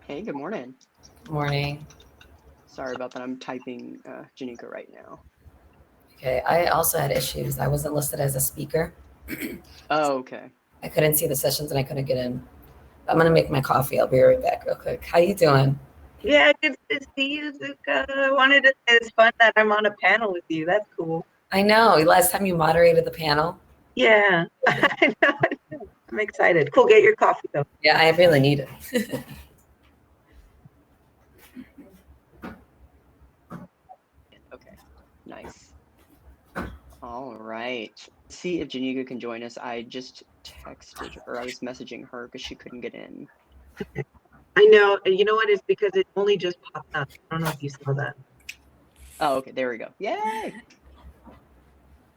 Hey, good morning. Morning. Sorry about that. I'm typing Janika right now. Okay, I also had issues. I wasn't listed as a speaker. Oh, okay. I couldn't see the sessions and I couldn't get in. I'm gonna make my coffee. I'll be right back real quick. How you doing? Yeah, good to see you, Zuka. I wanted to say it's fun that I'm on a panel with you. That's cool. I know. Last time you moderated the panel. Yeah, I know. I'm excited. Cool, get your coffee though. Yeah, I really need it. Okay, nice. All right. See if Janika can join us. I just texted her. I was messaging her because she couldn't get in. I know. You know what? It's because it only just popped up. I don't know if you saw that. Oh, okay. There we go. Yay!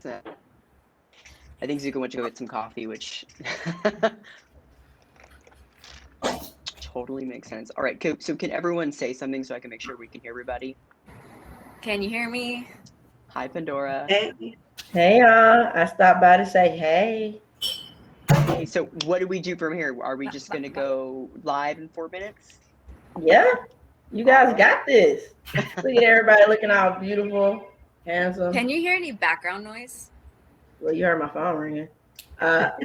I think Zuka went to go get some coffee, which totally makes sense. All right. So can everyone say something so I can make sure we can hear everybody? Can you hear me? Hi, Pandora. Hey, Hey y'all, I stopped by to say hey. Hey, so what do we do from here? Are we just going to go live in 4 minutes? Yeah, you guys All right. got this. Look at everybody looking all beautiful, handsome. Can you hear any background noise? Well, you heard my phone ringing. Not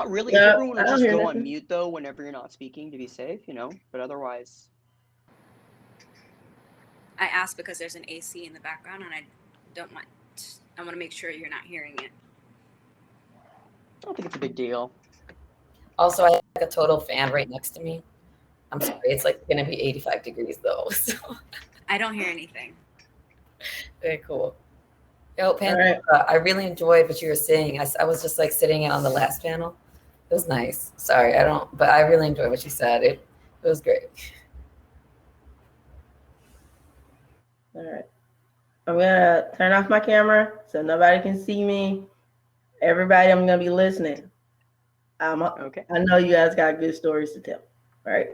really. No, If everyone I would don't just hear go nothing. on mute though whenever you're not speaking to be safe, but otherwise. I asked because there's an AC in the background and I want to make sure you're not hearing it. I don't think it's a big deal. Also, I have a total fan right next to me. I'm sorry. It's like gonna be 85 degrees though. So. I don't hear anything. Very cool. Yo, Right. I really enjoyed what you were saying. I was just like sitting on the last panel. It was nice. Sorry, but I really enjoyed what you said. It was great. All right. I'm gonna turn off my camera so nobody can see me. Everybody, I'm gonna be listening. Okay. I know you guys got good stories to tell. Right.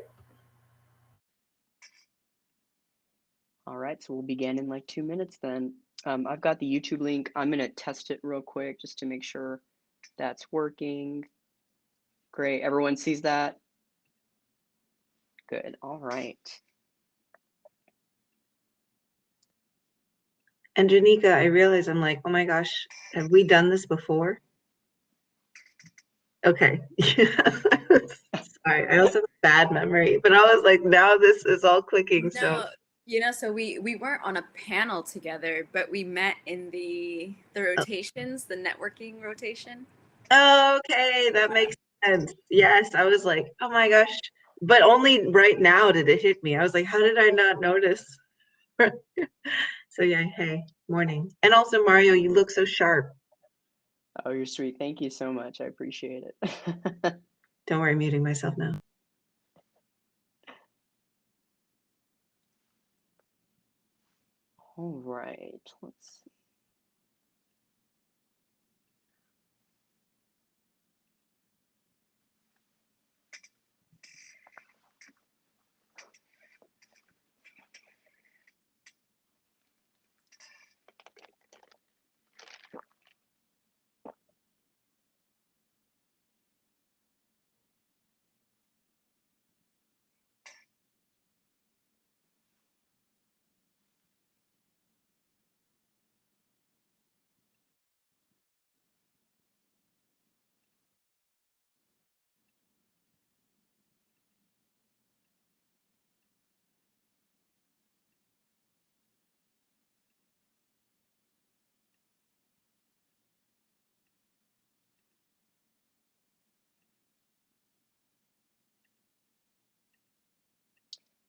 All right. So we'll begin in like 2 minutes then. I've got the YouTube link. I'm going to test it real quick just to make sure that's working. Great. Everyone sees that? Good. All right. and Janika, I realize I'm like, oh my gosh, have we done this before? Okay. Sorry, I also have a bad memory, but I was like, now this is all clicking. So So we weren't on a panel together, but we met in the rotations, the networking rotation. okay, that makes sense. Yes, I was like, oh my gosh, but only right now did it hit me. I was like, how did I not notice? So yeah, hey, morning. And also Mario, you look so sharp. Oh, you're sweet. Thank you so much. I appreciate it. Don't worry, I'm muting myself now. All right. Let's see.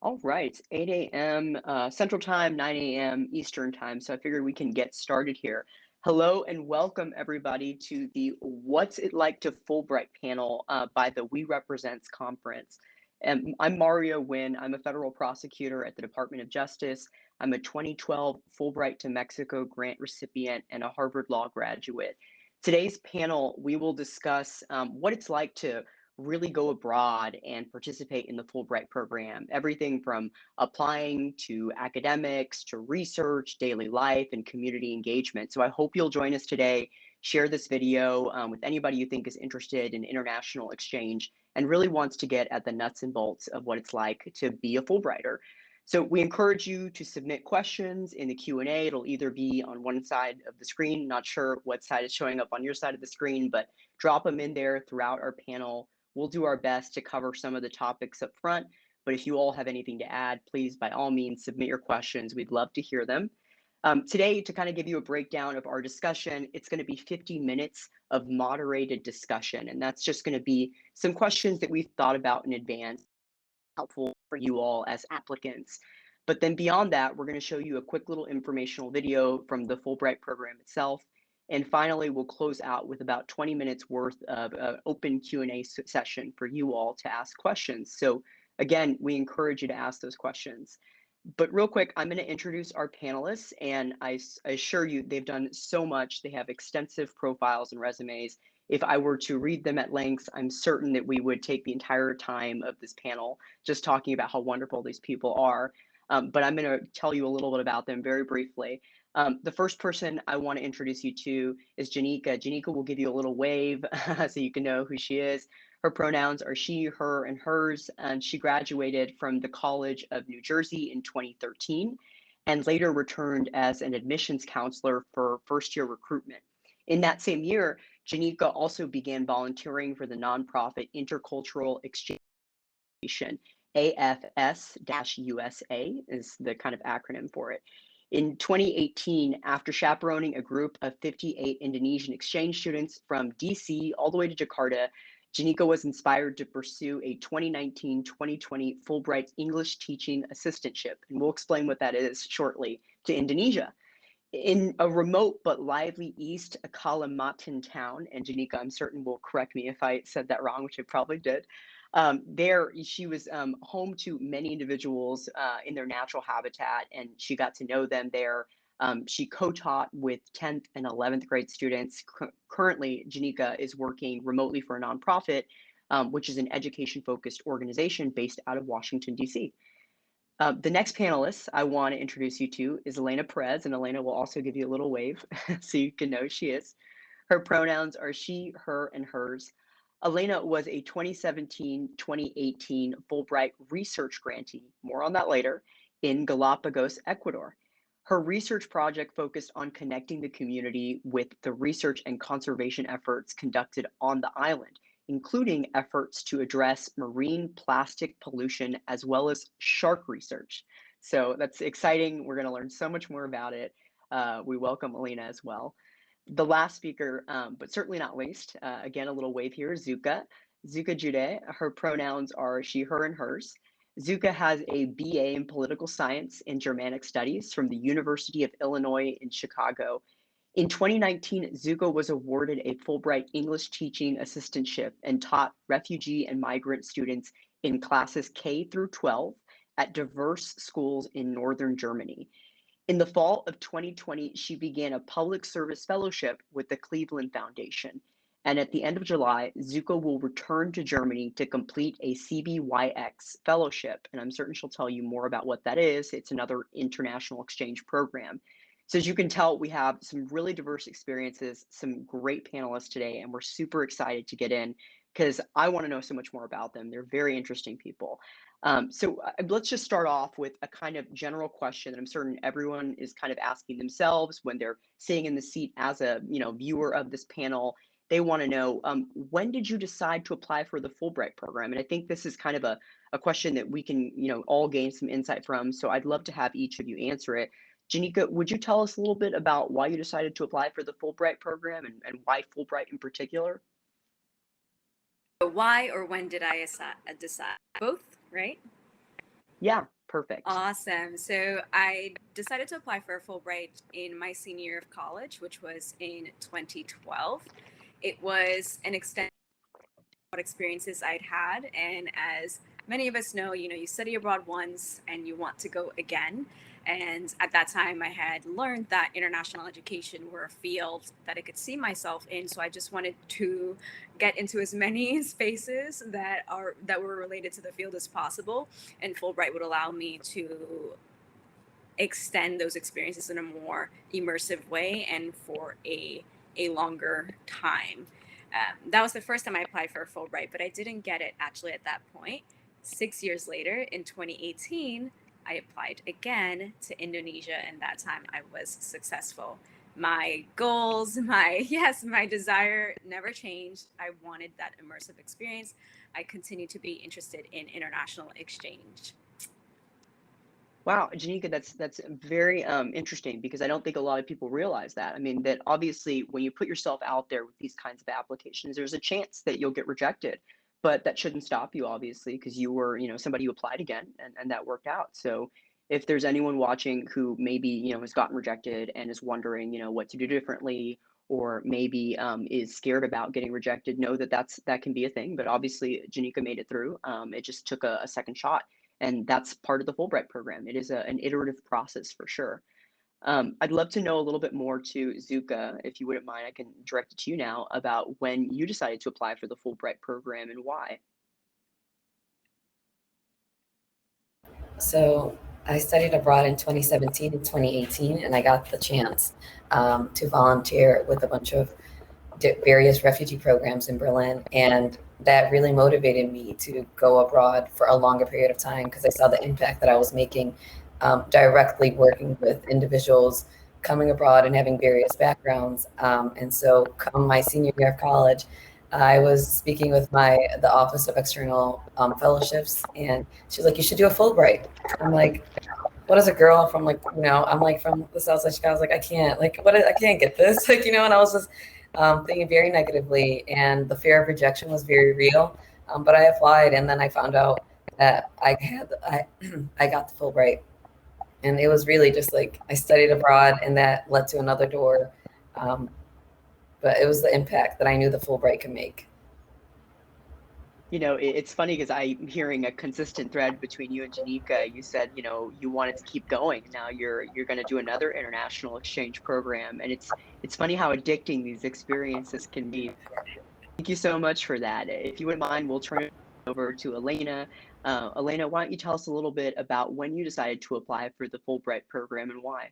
All right, 8 a.m. Central Time, 9 a.m. Eastern Time. So I figured we can get started here. Hello and welcome everybody to the What's It Like to Fulbright panel by the We Represents conference. And I'm Mario Nguyen. I'm a federal prosecutor at the Department of Justice. I'm a 2012 Fulbright to Mexico grant recipient and a Harvard Law graduate. Today's panel, we will discuss what it's like to really go abroad and participate in the Fulbright program. Everything from applying to academics, to research, daily life, and community engagement. So I hope you'll join us today. Share this video with anybody you think is interested in international exchange and really wants to get at the nuts and bolts of what it's like to be a Fulbrighter. So we encourage you to submit questions in the Q&A. It'll either be on one side of the screen, not sure what side is showing up on your side of the screen, but drop them in there throughout our panel. We'll do our best to cover some of the topics up front, but if you all have anything to add, please, by all means, submit your questions. We'd love to hear them. Today, to kind of give you a breakdown of our discussion, it's going to be 50 minutes of moderated discussion, and that's just going to be some questions that we've thought about in advance, helpful for you all as applicants. But then beyond that, we're going to show you a quick little informational video from the Fulbright program itself. And finally, we'll close out with about 20 minutes worth of open Q&A session for you all to ask questions. So again, we encourage you to ask those questions. But real quick, I'm going to introduce our panelists, and I assure you they've done so much. They have extensive profiles and resumes. If I were to read them at length, I'm certain that we would take the entire time of this panel just talking about how wonderful these people are. But I'm going to tell you a little bit about them very briefly. The first person I want to introduce you to is Janika. Janika will give you a little wave so you can know who she is. Her pronouns are she, her, and hers, and she graduated from the College of New Jersey in 2013 and later returned as an admissions counselor for first-year recruitment. In that same year, Janika also began volunteering for the nonprofit Intercultural Exchange, AFS-USA is the kind of acronym for it. In 2018, after chaperoning a group of 58 Indonesian exchange students from DC all the way to Jakarta, Janika was inspired to pursue a 2019-2020 Fulbright English teaching assistantship, and we'll explain what that is shortly, to Indonesia. In a remote but lively East Kalimantan town, and Janika, I'm certain will correct me if I said that wrong, which I probably did. There, she was home to many individuals in their natural habitat, and she got to know them there. She co-taught with 10th and 11th grade students. Currently, Janika is working remotely for a nonprofit, which is an education-focused organization based out of Washington, D.C. The next panelist I want to introduce you to is Elena Perez, and Elena will also give you a little wave so you can know who she is. Her pronouns are she, her, and hers. Elena was a 2017-2018 Fulbright research grantee, more on that later, in Galapagos, Ecuador. Her research project focused on connecting the community with the research and conservation efforts conducted on the island, including efforts to address marine plastic pollution as well as shark research. So that's exciting. We're going to learn so much more about it. We welcome Elena as well. The last speaker, but certainly not least, again, a little wave here, Zuka. Zuka Jude, her pronouns are she, her, and hers. Zuka has a BA in political science and Germanic studies from the University of Illinois in Chicago. In 2019, Zuka was awarded a Fulbright English teaching assistantship and taught refugee and migrant students in classes K through 12 at diverse schools in Northern Germany. In the fall of 2020, she began a public service fellowship with the Cleveland Foundation. And at the end of July, Zuka will return to Germany to complete a CBYX fellowship. And I'm certain she'll tell you more about what that is. It's another international exchange program. So as you can tell, we have some really diverse experiences, some great panelists today, and we're super excited to get in because I want to know so much more about them. They're very interesting people. So let's just start off with a kind of general question that I'm certain everyone is kind of asking themselves when they're sitting in the seat as a viewer of this panel. They want to know, when did you decide to apply for the Fulbright program? And I think this is kind of a question that we can all gain some insight from. So I'd love to have each of you answer it. Janika, would you tell us a little bit about why you decided to apply for the Fulbright program and why Fulbright in particular? Why or when did I decide? Both, right? Yeah, perfect. Awesome. So I decided to apply for a Fulbright in my senior year of college, which was in 2012. It was an extended experiences I'd had, and as many of us know, you study abroad once and you want to go again. And at that time, I had learned that international education were a field that I could see myself in. So I just wanted to get into as many spaces that were related to the field as possible. And Fulbright would allow me to extend those experiences in a more immersive way and for a longer time. That was the first time I applied for a Fulbright, but I didn't get it actually at that point. 6 years later, in 2018, I applied again to Indonesia, and that time I was successful. My goals, my desire never changed. I wanted that immersive experience. I continue to be interested in international exchange. Wow, Janika, that's very interesting, because I don't think a lot of people realize that. I mean, that obviously when you put yourself out there with these kinds of applications, there's a chance that you'll get rejected, but that shouldn't stop you, obviously, because you were, somebody who applied again, and that worked out. So if there's anyone watching who maybe, has gotten rejected and is wondering, what to do differently, or maybe is scared about getting rejected, know that that can be a thing. But obviously Janika made it through. It just took a second shot. And that's part of the Fulbright program. It is an iterative process for sure. I'd love to know a little bit more to Zuka, if you wouldn't mind. I can direct it to you now about when you decided to apply for the Fulbright program and why. So I studied abroad in 2017 and 2018, and I got the chance to volunteer with a bunch of various refugee programs in Berlin. And that really motivated me to go abroad for a longer period of time, because I saw the impact that I was making directly working with individuals coming abroad and having various backgrounds. And so come my senior year of college, I was speaking with the Office of External Fellowships, and she's like, you should do a Fulbright. I'm like, what is a girl from I'm like from the South Side of Chicago. I was like, I can't get this, and I was just thinking very negatively, and the fear of rejection was very real. But I applied, and then I found out that I got the Fulbright, and it was really just like I studied abroad, and that led to another door. But it was the impact that I knew the Fulbright could make. It's funny because I'm hearing a consistent thread between you and Janika. You said, you wanted to keep going. Now you're going to do another international exchange program, and it's funny how addicting these experiences can be. Thank you so much for that. If you wouldn't mind, we'll turn it over to Elena. Elena, why don't you tell us a little bit about when you decided to apply for the Fulbright program and why?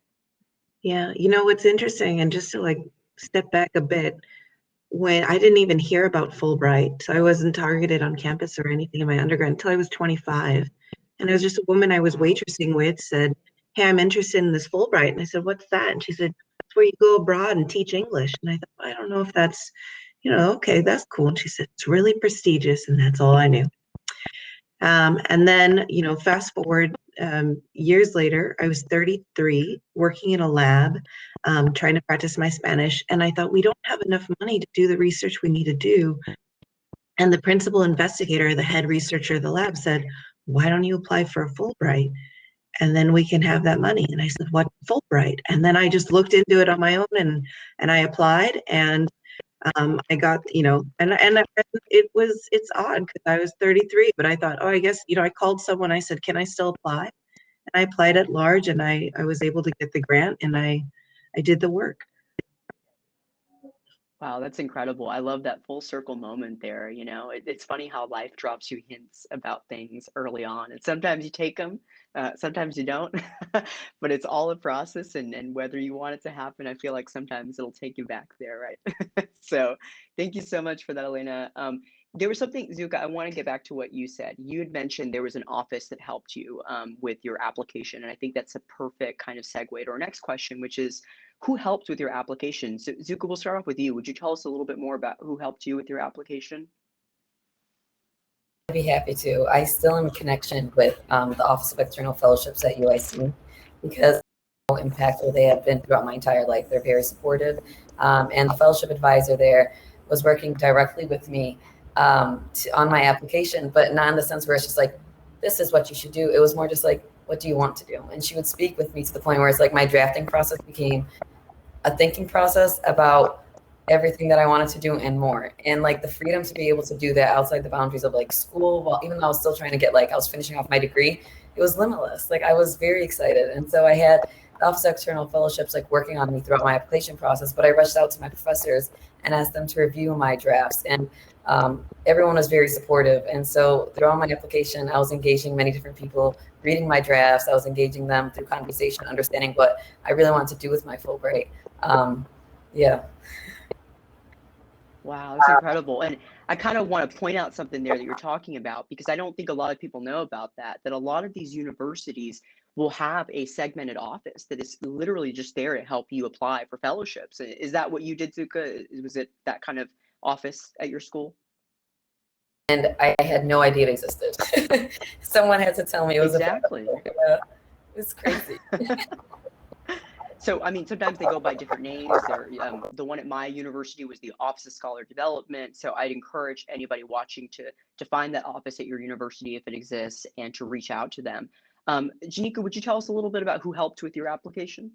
Yeah, what's interesting, and just to step back a bit, when I didn't even hear about Fulbright, so I wasn't targeted on campus or anything in my undergrad until I was 25. And it was just a woman I was waitressing with said, hey, I'm interested in this Fulbright. And I said, what's that? And she said, it's where you go abroad and teach English. And I thought, I don't know if that's, okay, that's cool. And she said, it's really prestigious. And that's all I knew. And then, fast forward years later, I was 33, working in a lab, trying to practice my Spanish. And I thought, we don't have enough money to do the research we need to do. And the principal investigator, the head researcher of the lab, said, why don't you apply for a Fulbright? And then we can have that money. And I said, what Fulbright? And then I just looked into it on my own, and I applied, and I got, and it's odd because I was 33, but I thought, oh, I guess, I called someone, I said, can I still apply? And I applied at large, and I was able to get the grant, and I did the work. Wow, that's incredible. I love that full circle moment there. It's funny how life drops you hints about things early on, and sometimes you take them, sometimes you don't, but it's all a process, and whether you want it to happen, I feel like sometimes it'll take you back there, right? So thank you so much for that, Elena. There was something, Zuka, I want to get back to what you said. You had mentioned there was an office that helped you with your application, and I think that's a perfect kind of segue to our next question, which is, who helped with your application? So Zuka, we'll start off with you. Would you tell us a little bit more about who helped you with your application? I'd be happy to. I still am in connection with the Office of External Fellowships at UIC, because how impactful they have been throughout my entire life. They're very supportive. And the fellowship advisor there was working directly with me on my application, but not in the sense where it's just like, this is what you should do. It was more just like, what do you want to do? And she would speak with me to the point where it's like my drafting process became a thinking process about everything that I wanted to do and more. And the freedom to be able to do that outside the boundaries of school, while even though I was still trying to get I was finishing off my degree, it was limitless. I was very excited. And so I had the Office of External Fellowships working on me throughout my application process, but I reached out to my professors and asked them to review my drafts. And everyone was very supportive. And so throughout my application, I was engaging many different people, reading my drafts. I was engaging them through conversation, understanding what I really wanted to do with my Fulbright. Yeah. Wow, that's incredible. And I kind of want to point out something there that you're talking about, because I don't think a lot of people know about that, that a lot of these universities will have a segmented office that is literally just there to help you apply for fellowships. Is that what you did, Zuka? Was it that kind of office at your school? And I had no idea it existed. Someone had to tell me it was Exactly. it's crazy. So, I mean, sometimes they go by different names. The one at my university was the Office of Scholar Development. So I'd encourage anybody watching to find that office at your university if it exists and to reach out to them. Janika, would you tell us a little bit about who helped with your application?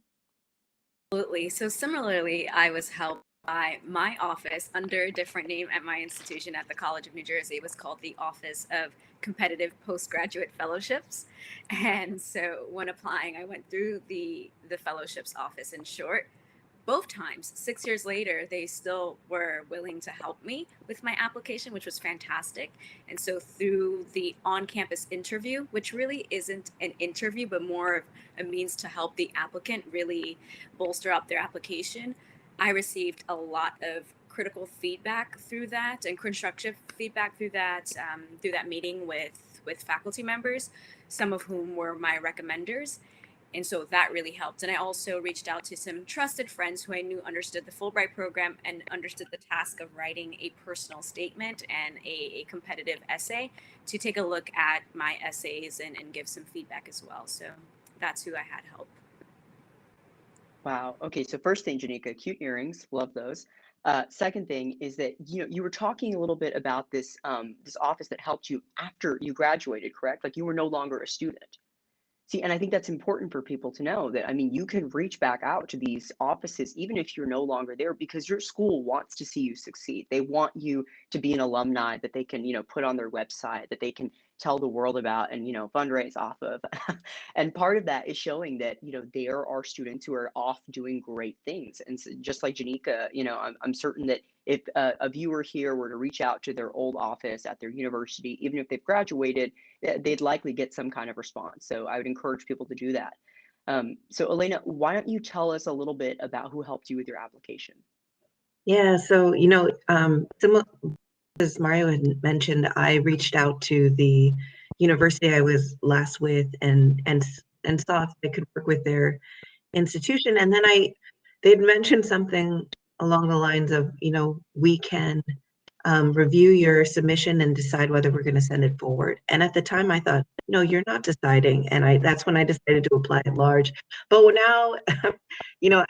Absolutely. So similarly, I was helped by my office under a different name at my institution at the College of New Jersey. It was called the Office of Competitive Postgraduate Fellowships. And so when applying, I went through the fellowships office in short. Both times, 6 years later, they still were willing to help me with my application, which was fantastic. And so through the on-campus interview, which really isn't an interview, but more of a means to help the applicant really bolster up their application, I received a lot of critical feedback through that and constructive feedback through that meeting with faculty members, some of whom were my recommenders. And so that really helped. And I also reached out to some trusted friends who I knew understood the Fulbright program and understood the task of writing a personal statement and a competitive essay to take a look at my essays and give some feedback as well. So that's who I had help. Wow. Okay. So first thing, Janika, cute earrings, love those. Second thing is that you were talking a little bit about this office that helped you after you graduated, correct? Like you were no longer a student. See, and I think that's important for people to know that, I mean, you can reach back out to these offices even if you're no longer there because your school wants to see you succeed. They want you to be an alumni that they can, put on their website, that they can tell the world about and, fundraise off of. And part of that is showing that, there are students who are off doing great things. And so just like Janika, I'm certain that if a viewer here were to reach out to their old office at their university, even if they've graduated, they'd likely get some kind of response. So I would encourage people to do that. So Elena, why don't you tell us a little bit about who helped you with your application? Yeah, so as Mario had mentioned, I reached out to the university I was last with and saw if I could work with their institution. And then they'd mentioned something along the lines of, we can review your submission and decide whether we're going to send it forward. And at the time I thought, no, you're not deciding. And that's when I decided to apply at large. But now,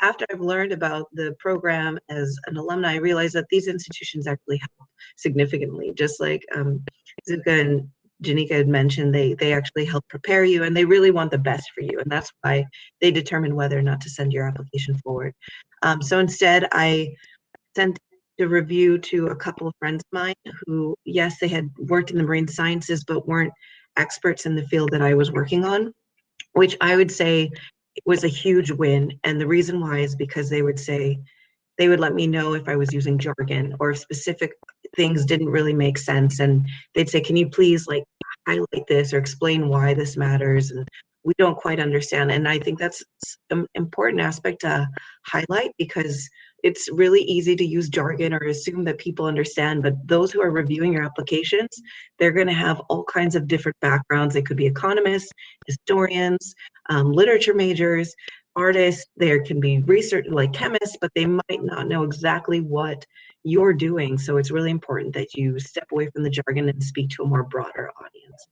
after I've learned about the program as an alumni, I realized that these institutions actually help significantly, just like Zuka and Janika had mentioned, they actually help prepare you and they really want the best for you. And that's why they determine whether or not to send your application forward. So instead, I sent the review to a couple of friends of mine who, yes, they had worked in the marine sciences, but weren't experts in the field that I was working on, which I would say was a huge win. And the reason why is because they would let me know if I was using jargon or if specific things didn't really make sense. And they'd say, can you please highlight this or explain why this matters? And we don't quite understand. And I think that's an important aspect to highlight because it's really easy to use jargon or assume that people understand, but those who are reviewing your applications, they're going to have all kinds of different backgrounds. They could be economists, historians, literature majors, artists. There can be research like chemists, but they might not know exactly what you're doing. So it's really important that you step away from the jargon and speak to a more broader audience.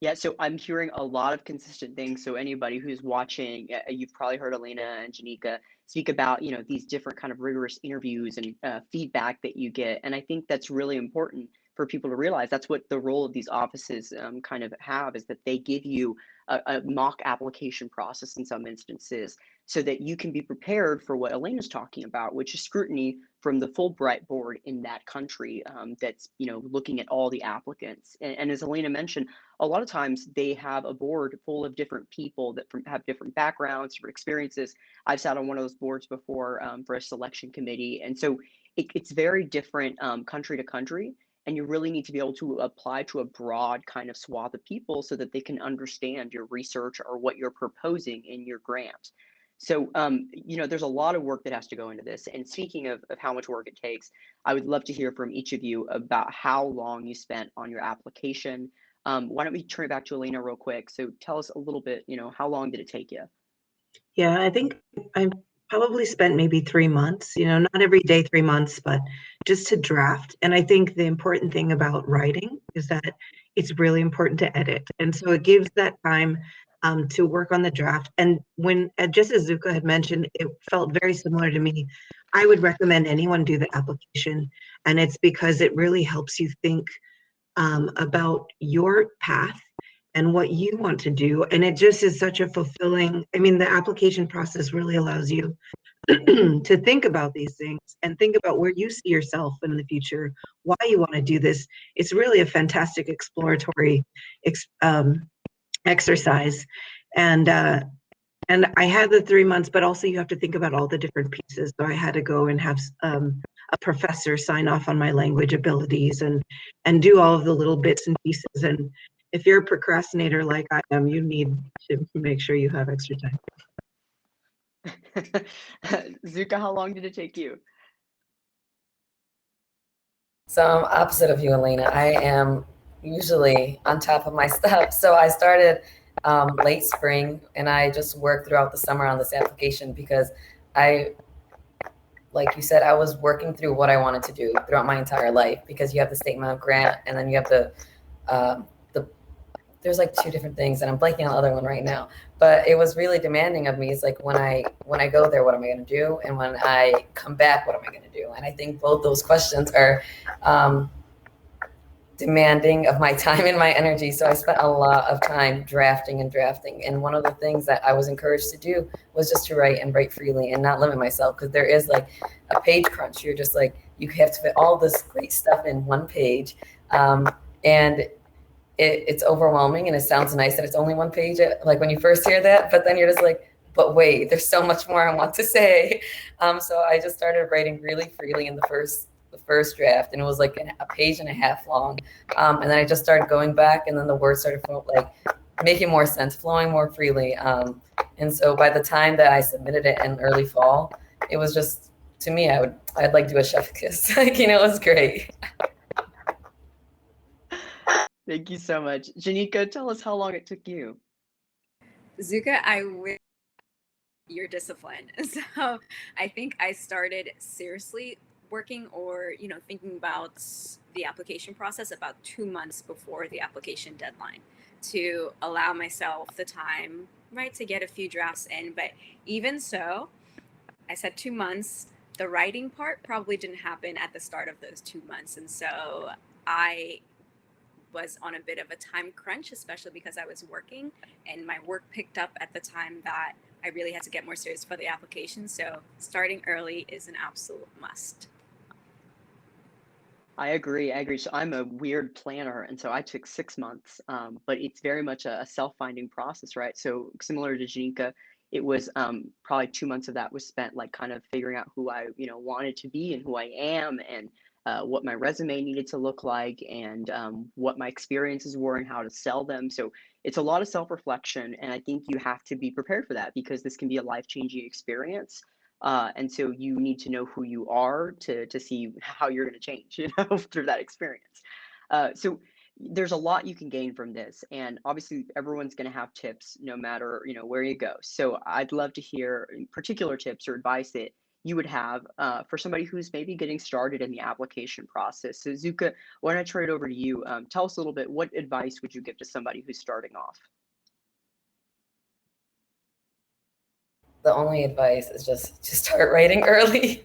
Yeah, so I'm hearing a lot of consistent things. So anybody who's watching, you've probably heard Elena and Janika speak about, these different kind of rigorous interviews and feedback that you get. And I think that's really important for people to realize. That's what the role of these offices kind of have, is that they give you a mock application process in some instances so that you can be prepared for what Elena's talking about, which is scrutiny from the Fulbright board in that country that's, looking at all the applicants. And as Elena mentioned, a lot of times they have a board full of different people that have different backgrounds, different experiences. I've sat on one of those boards before for a selection committee. And so it's very different country to country. And you really need to be able to apply to a broad kind of swath of people so that they can understand your research or what you're proposing in your grant. So, there's a lot of work that has to go into this. And speaking of how much work it takes, I would love to hear from each of you about how long you spent on your application. Why don't we turn it back to Elena real quick? So tell us a little bit, how long did it take you? Yeah, I think I probably spent maybe 3 months, not every day 3 months, but just to draft. And I think the important thing about writing is that it's really important to edit. And so it gives that time to work on the draft. And when, just as Zuka had mentioned, it felt very similar to me. I would recommend anyone do the application. And it's because it really helps you think about your path and what you want to do. And it just is such a fulfilling, the application process really allows you to think about these things and think about where you see yourself in the future, why you want to do this. It's really a fantastic exploratory exercise. And I had the 3 months, but also you have to think about all the different pieces. So I had to go and have a professor sign off on my language abilities and do all of the little bits and pieces. And if you're a procrastinator like I am, you need to make sure you have extra time. Zuka, how long did it take you? So I'm opposite of you, Elena. I am usually on top of my stuff. So I started late spring, and I just worked throughout the summer on this application because like you said, I was working through what I wanted to do throughout my entire life, because you have the statement of grant, and then you have the there's like two different things, and I'm blanking on the other one right now. But it was really demanding of me. It's like when I go there, what am I going to do? And when I come back, what am I going to do? And I think both those questions are demanding of my time and my energy. So I spent a lot of time drafting. And one of the things that I was encouraged to do was just to write freely and not limit myself, because there is like a page crunch. You're just like, you have to fit all this great stuff in one page. And it's overwhelming, and it sounds nice that it's only one page, like when you first hear that, but then you're just like, but wait, there's so much more I want to say. So I just started writing really freely in the first draft, and it was like a page and a half long. And then I just started going back, and then the words started like making more sense, flowing more freely. And so by the time that I submitted it in early fall, it was just, to me, I'd like do a chef kiss. Like, it was great. Thank you so much. Janika, tell us how long it took you. Zuka, I wish your discipline. So I think I started seriously working or, thinking about the application process about 2 months before the application deadline, to allow myself the time, right, to get a few drafts in. But even so, I said 2 months. The writing part probably didn't happen at the start of those 2 months. And so I was on a bit of a time crunch, especially because I was working, and my work picked up at the time that I really had to get more serious for the application. So starting early is an absolute must. I agree. So I'm a weird planner, and so I took 6 months, but it's very much a self-finding process, right? So similar to Janika, it was probably 2 months of that was spent like kind of figuring out who I wanted to be and who I am, and what my resume needed to look like, and what my experiences were and how to sell them. So it's a lot of self-reflection, and I think you have to be prepared for that, because this can be a life-changing experience. And so you need to know who you are to see how you're going to change, through that experience. So there's a lot you can gain from this, and obviously everyone's going to have tips no matter where you go. So I'd love to hear particular tips or advice that you would have for somebody who's maybe getting started in the application process. So Zuka, why don't I turn it over to you? Tell us a little bit, what advice would you give to somebody who's starting off? The only advice is just to start writing early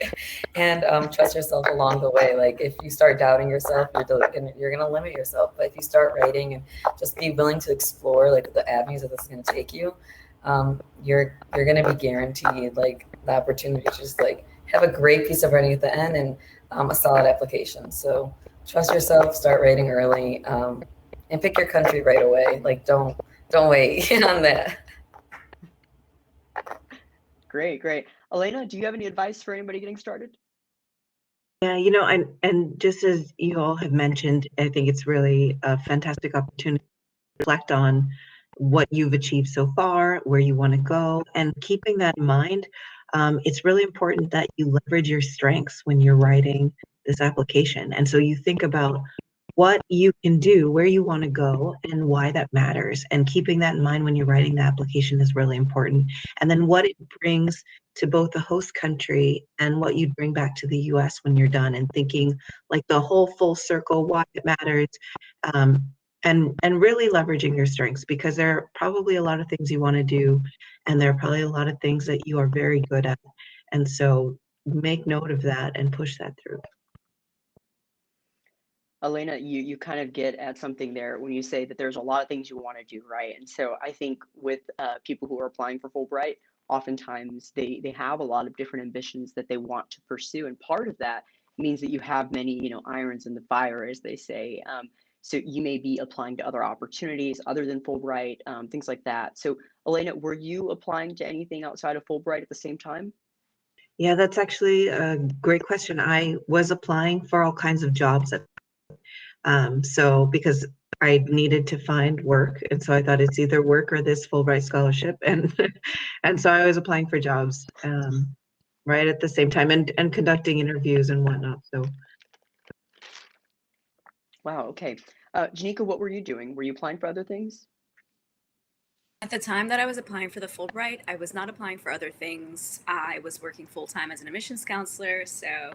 and trust yourself along the way. Like, if you start doubting yourself, you're gonna limit yourself. But if you start writing and just be willing to explore like the avenues that this is gonna take you, you're gonna be guaranteed like the opportunity to just like have a great piece of writing at the end, and a solid application. So trust yourself, start writing early, and pick your country right away. Like, don't wait on that. Great. Elena, do you have any advice for anybody getting started? Yeah, and just as you all have mentioned, I think it's really a fantastic opportunity to reflect on what you've achieved so far, where you want to go, and keeping that in mind. It's really important that you leverage your strengths when you're writing this application. And so you think about what you can do, where you want to go, and why that matters. And keeping that in mind when you're writing the application is really important. And then what it brings to both the host country and what you'd bring back to the US when you're done, and thinking like the whole full circle, why it matters, and really leveraging your strengths, because there are probably a lot of things you want to do, and there are probably a lot of things that you are very good at. And so make note of that and push that through. Elena, you kind of get at something there when you say that there's a lot of things you want to do, right? And so I think with people who are applying for Fulbright, oftentimes they have a lot of different ambitions that they want to pursue, and part of that means that you have many, irons in the fire, as they say. So you may be applying to other opportunities other than Fulbright, things like that. So Elena, were you applying to anything outside of Fulbright at the same time? Yeah, that's actually a great question. I was applying for all kinds of jobs. So because I needed to find work, and so I thought it's either work or this Fulbright scholarship, and and so I was applying for jobs right at the same time, and conducting interviews and whatnot. So Wow, okay. Janika, what were you doing? Were you applying for other things? At the time that I was applying for the Fulbright, I was not applying for other things. I was working full time as an admissions counselor, so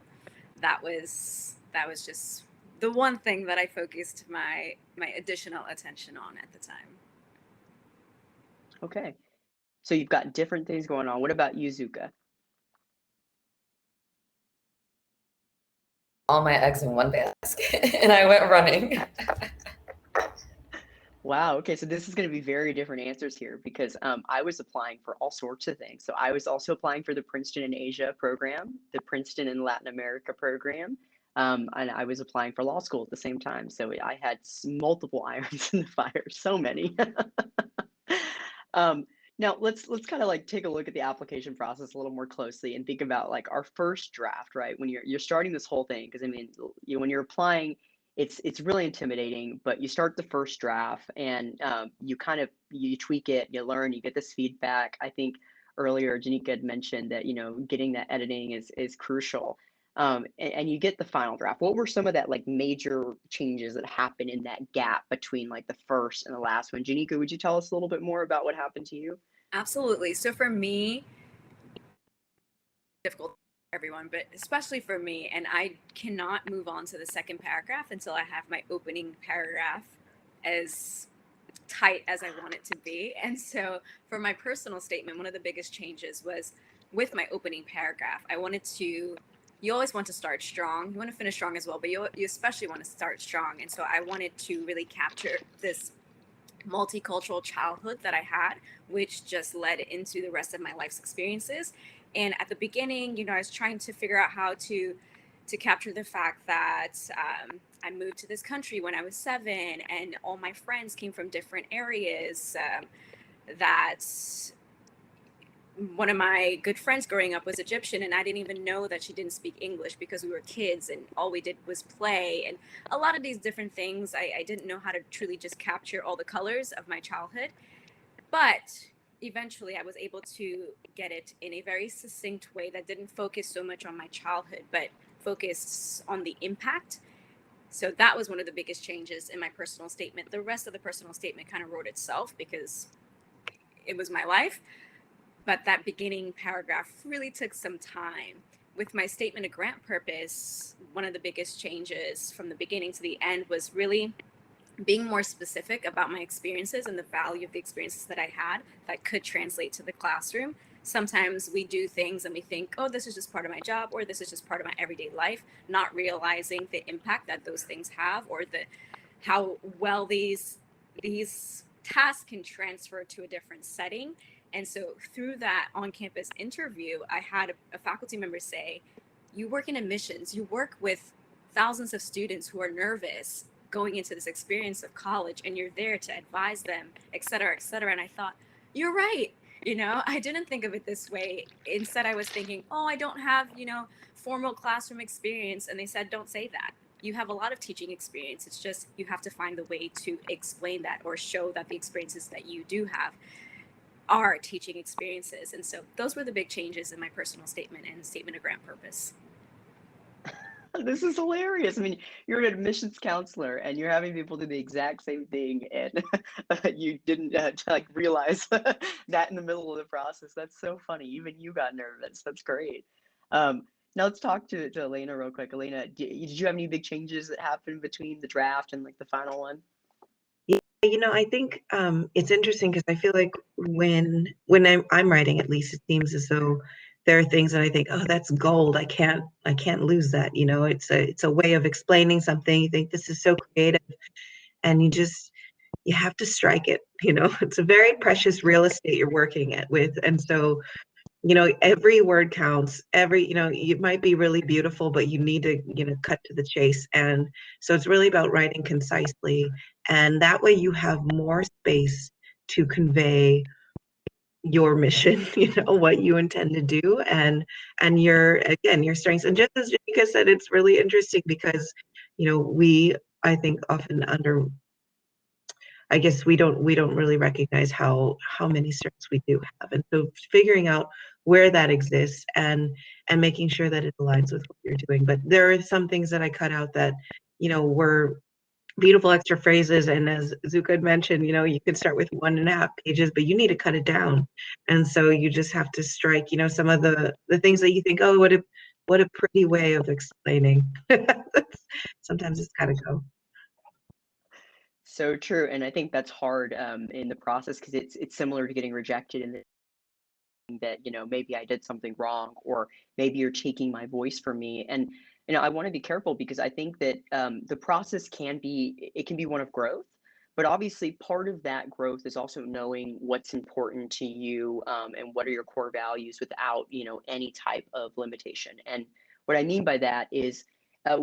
that was just the one thing that I focused my additional attention on at the time. Okay. So you've got different things going on. What about you, Zuka? All my eggs in one basket, and I went running. Wow. Okay. So this is going to be very different answers here because I was applying for all sorts of things. So I was also applying for the Princeton in Asia program, the Princeton in Latin America program, and I was applying for law school at the same time. So I had multiple irons in the fire, so many. um, Now let's kind of like take a look at the application process a little more closely and think about like our first draft, right? When you're starting this whole thing, because I mean, when you're applying, it's really intimidating, but you start the first draft and you kind of you tweak it, you learn, you get this feedback. I think earlier Janika had mentioned that getting that editing is crucial. And you get the final draft. What were some of that like major changes that happened in that gap between like the first and the last one? Janika, would you tell us a little bit more about what happened to you? Absolutely. So for me, difficult for everyone, but especially for me, and I cannot move on to the second paragraph until I have my opening paragraph as tight as I want it to be. And so for my personal statement, one of the biggest changes was with my opening paragraph. I wanted to, you always want to start strong. You want to finish strong as well, but you especially want to start strong. And so I wanted to really capture this multicultural childhood that I had, which just led into the rest of my life's experiences. And at the beginning, I was trying to figure out how to capture the fact that I moved to this country when I was 7, and all my friends came from different areas. That one of my good friends growing up was Egyptian, and I didn't even know that she didn't speak English because we were kids and all we did was play. And a lot of these different things, I didn't know how to truly just capture all the colors of my childhood. But eventually I was able to get it in a very succinct way that didn't focus so much on my childhood, but focused on the impact. So that was one of the biggest changes in my personal statement. The rest of the personal statement kind of wrote itself because it was my life. But that beginning paragraph really took some time. With my statement of grant purpose, one of the biggest changes from the beginning to the end was really being more specific about my experiences and the value of the experiences that I had that could translate to the classroom. Sometimes we do things and we think, oh, this is just part of my job, or this is just part of my everyday life, not realizing the impact that those things have, or how well these tasks can transfer to a different setting. And so through that on-campus interview, I had a faculty member say, you work in admissions, you work with thousands of students who are nervous going into this experience of college, and you're there to advise them, et cetera, et cetera. And I thought, you're right. I didn't think of it this way. Instead, I was thinking, oh, I don't have, formal classroom experience. And they said, don't say that. you have a lot of teaching experience. It's just you have to find the way to explain that or show that the experiences that you do have are teaching experiences. And so those were the big changes in my personal statement and statement of grant purpose. This is hilarious. I mean, you're an admissions counselor and you're having people do the exact same thing, and you didn't like realize that in the middle of the process. That's so funny. Even you got nervous. That's great. Now let's talk to Elena real quick. Elena, did you have any big changes that happened between the draft and like the final one? Yeah, I think it's interesting because I feel like when I'm writing, at least, it seems as though there are things that I think, oh, that's gold. I can't lose that. It's a way of explaining something. You think this is so creative, and you have to strike it. It's a very precious real estate you're working with, and so every word counts. It might be really beautiful, but you need to cut to the chase. And so it's really about writing concisely, and that way you have more space to convey your mission, what you intend to do, and your strengths. And just as Janika said, it's really interesting because we, I think, often I guess we don't really recognize how many strengths we do have. And so figuring out where that exists and making sure that it aligns with what you're doing. But there are some things that I cut out that were beautiful extra phrases, and as Zuka had mentioned, you can start with 1.5 pages, but you need to cut it down. And so you just have to strike some of the things that you think, oh, what a pretty way of explaining. Sometimes it's gotta go. So true, and I think that's hard in the process because it's similar to getting rejected in the that maybe I did something wrong, or maybe you're taking my voice from me. And I want to be careful because I think that the process can be one of growth, but obviously part of that growth is also knowing what's important to you, and what are your core values without any type of limitation. And what I mean by that is,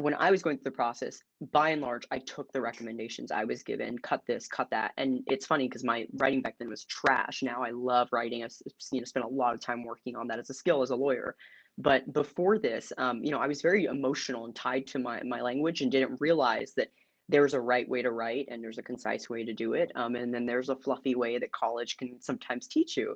when I was going through the process, by and large, I took the recommendations I was given, cut this, cut that. And it's funny because my writing back then was trash. Now I love writing. I've spent a lot of time working on that as a skill as a lawyer. But before this, I was very emotional and tied to my language, and didn't realize that there's a right way to write and there's a concise way to do it. And then there's a fluffy way that college can sometimes teach you.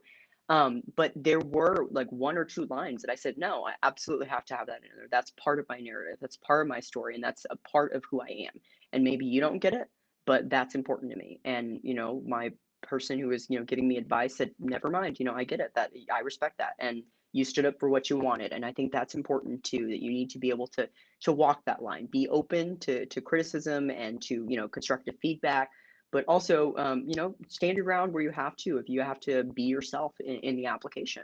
But there were like 1 or 2 lines that I said, no, I absolutely have to have that in there. That's part of my narrative. That's part of my story. And that's a part of who I am. And maybe you don't get it, but that's important to me. And, my person who was, giving me advice said, never mind, I get it, that I respect that. And you stood up for what you wanted. And I think that's important too, that you need to be able to walk that line, be open to criticism and to, constructive feedback, but also, stand your ground where you have to. If you have to be yourself in the application,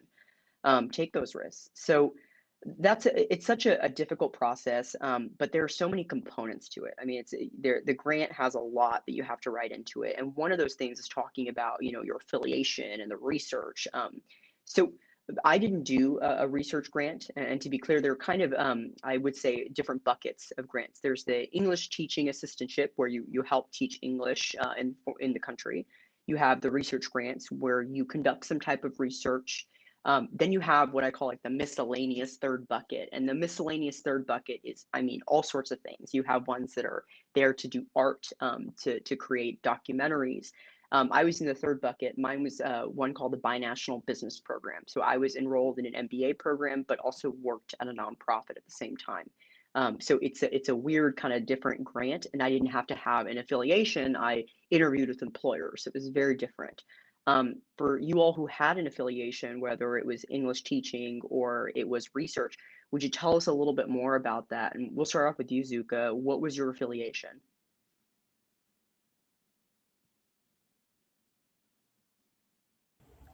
take those risks. So it's such a difficult process, but there are so many components to it. I mean, the grant has a lot that you have to write into it, and one of those things is talking about your affiliation and the research. So I didn't do a research grant, and to be clear, there are kind of, I would say, different buckets of grants. There's the English teaching assistantship, where you help teach English in the country. You have the research grants, where you conduct some type of research. Then you have what I call like the miscellaneous third bucket, and the miscellaneous third bucket is, I mean, all sorts of things. You have ones that are there to do art, to create documentaries. I was in the third bucket. Mine was one called the Binational Business Program. So I was enrolled in an MBA program, but also worked at a nonprofit at the same time. So it's a weird kind of different grant, and I didn't have to have an affiliation. I interviewed with employers. It was very different. For you all who had an affiliation, whether it was English teaching or it was research, would you tell us a little bit more about that? And we'll start off with you, Zuka. What was your affiliation?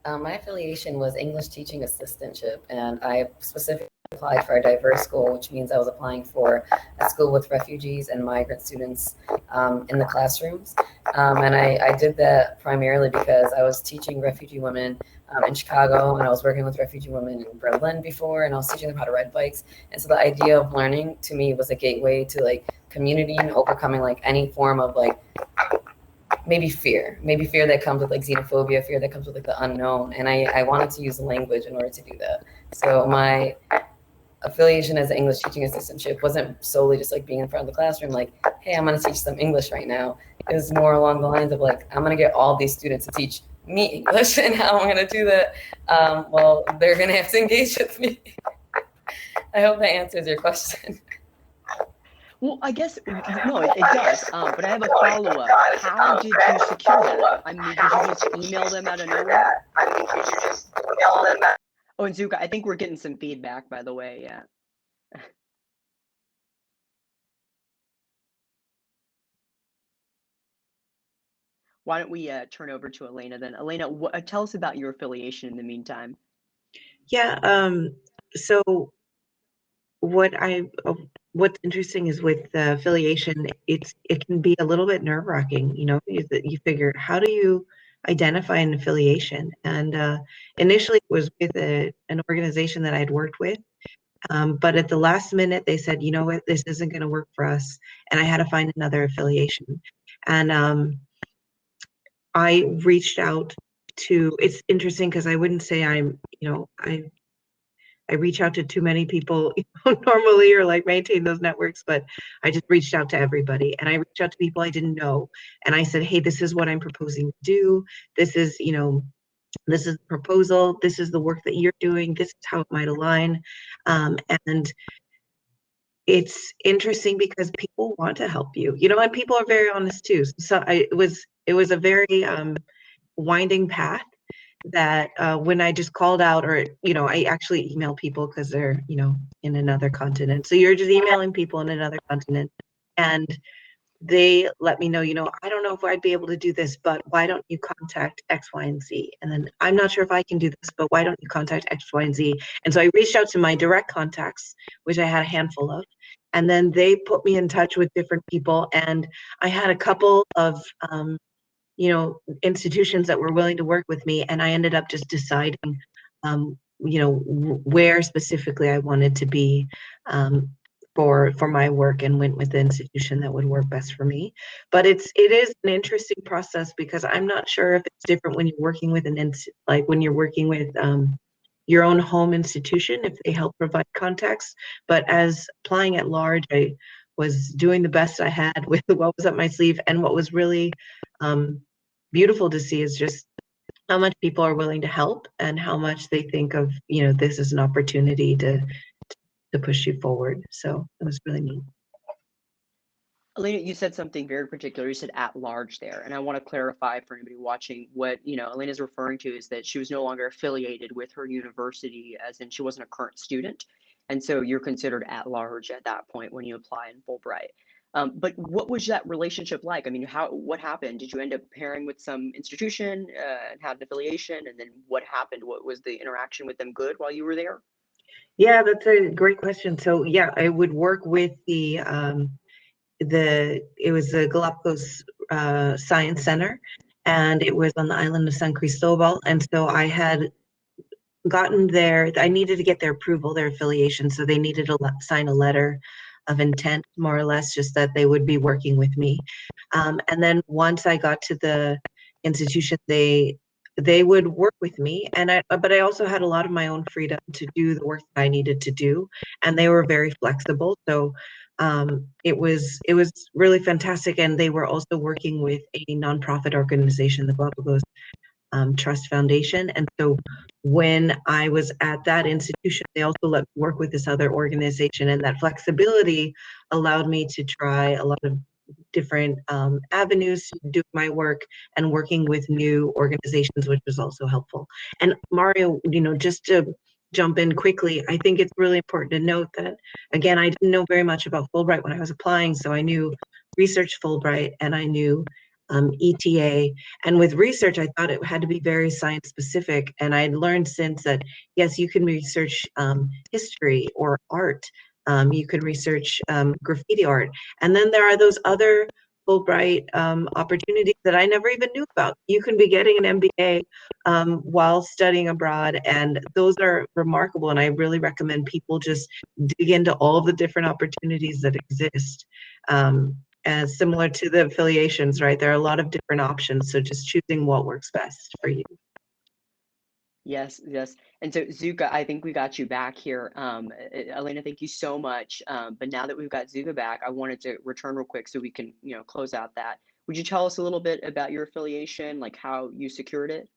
My affiliation was English teaching assistantship, and I specifically applied for a diverse school, which means I was applying for a school with refugees and migrant students in the classrooms. And I did that primarily because I was teaching refugee women in Chicago, and I was working with refugee women in Berlin before, and I was teaching them how to ride bikes. And so the idea of learning to me was a gateway to like community and overcoming like any form of like maybe fear that comes with like xenophobia, fear that comes with like the unknown. And I wanted to use language in order to do that. So my affiliation as an English teaching assistantship wasn't solely just like being in front of the classroom, like, hey, I'm going to teach them English right now. It was more along the lines of like, I'm going to get all these students to teach me English, and how I'm going to do that. Well, they're going to have to engage with me. I hope that answers your question. Well, I guess no, it does. But I have a follow-up. How did you secure that? I mean, did you just email them out of nowhere? Oh, and Zuka, I think we're getting some feedback, by the way. Yeah. Why don't we turn over to Elena then? Elena, tell us about your affiliation in the meantime. Yeah. So what's interesting is with the affiliation, it can be a little bit nerve-wracking. You know, you figure, how do you identify an affiliation? And initially it was with an organization that I'd worked with. But at the last minute, they said, you know what, this isn't going to work for us. And I had to find another affiliation. And I reached out to, it's interesting because I wouldn't say I'm, I reach out to too many people normally, or like maintain those networks, but I just reached out to everybody, and I reached out to people I didn't know. And I said, hey, this is what I'm proposing to do. This is, this is the proposal. This is the work that you're doing. This is how it might align. And it's interesting because people want to help you, and people are very honest too. So it was a very winding path that when I just called out, or I actually email people because they're in another continent. So you're just emailing people in another continent, and they let me know, I don't know if I'd be able to do this, but why don't you contact X, Y, and Z? And then, I'm not sure if I can do this, but why don't you contact X, Y, and Z? And so I reached out to my direct contacts, which I had a handful of, and then they put me in touch with different people. And I had a couple of institutions that were willing to work with me, and I ended up just deciding where specifically I wanted to be for my work, and went with the institution that would work best for me. But it is an interesting process, because I'm not sure if it's different when you're working with when you're working with your own home institution, if they help provide context. But as applying at large, I was doing the best I had with what was up my sleeve. And what was really beautiful to see is just how much people are willing to help, and how much they think of, this is an opportunity to push you forward. So it was really neat. Elena, you said something very particular. You said at large there, and I want to clarify for anybody watching what Elena's referring to is that she was no longer affiliated with her university, as in she wasn't a current student, and so you're considered at large at that point when you apply in Fulbright. But what was that relationship like? I mean, what happened? Did you end up pairing with some institution and had an affiliation, and then what happened? What was the interaction with them good while you were there? Yeah, that's a great question. So yeah, I would work with it was the Galapagos Science Center, and it was on the island of San Cristobal. And so I had gotten there, I needed to get their approval, their affiliation. So they needed to sign a letter of intent, more or less, just that they would be working with me. And then once I got to the institution, they would work with me, but I also had a lot of my own freedom to do the work that I needed to do, and they were very flexible. So it was really fantastic. And they were also working with a nonprofit organization, the Galapagos Trust Foundation. And so when I was at that institution, they also let me work with this other organization, and that flexibility allowed me to try a lot of different avenues to do my work, and working with new organizations, which was also helpful. And Mario, just to jump in quickly, I think it's really important to note that, again, I didn't know very much about Fulbright when I was applying. So I knew Research Fulbright, and I knew ETA. And with research, I thought it had to be very science specific. And I had learned since that, yes, you can research history or art. You could research graffiti art. And then there are those other Fulbright opportunities that I never even knew about. You can be getting an MBA while studying abroad, and those are remarkable. And I really recommend people just dig into all of the different opportunities that exist. As similar to the affiliations, right? There are a lot of different options. So just choosing what works best for you. Yes, yes. And so Zuka, I think we got you back here. Elena, thank you so much. But now that we've got Zuka back, I wanted to return real quick so we can, close out that. Would you tell us a little bit about your affiliation, like how you secured it?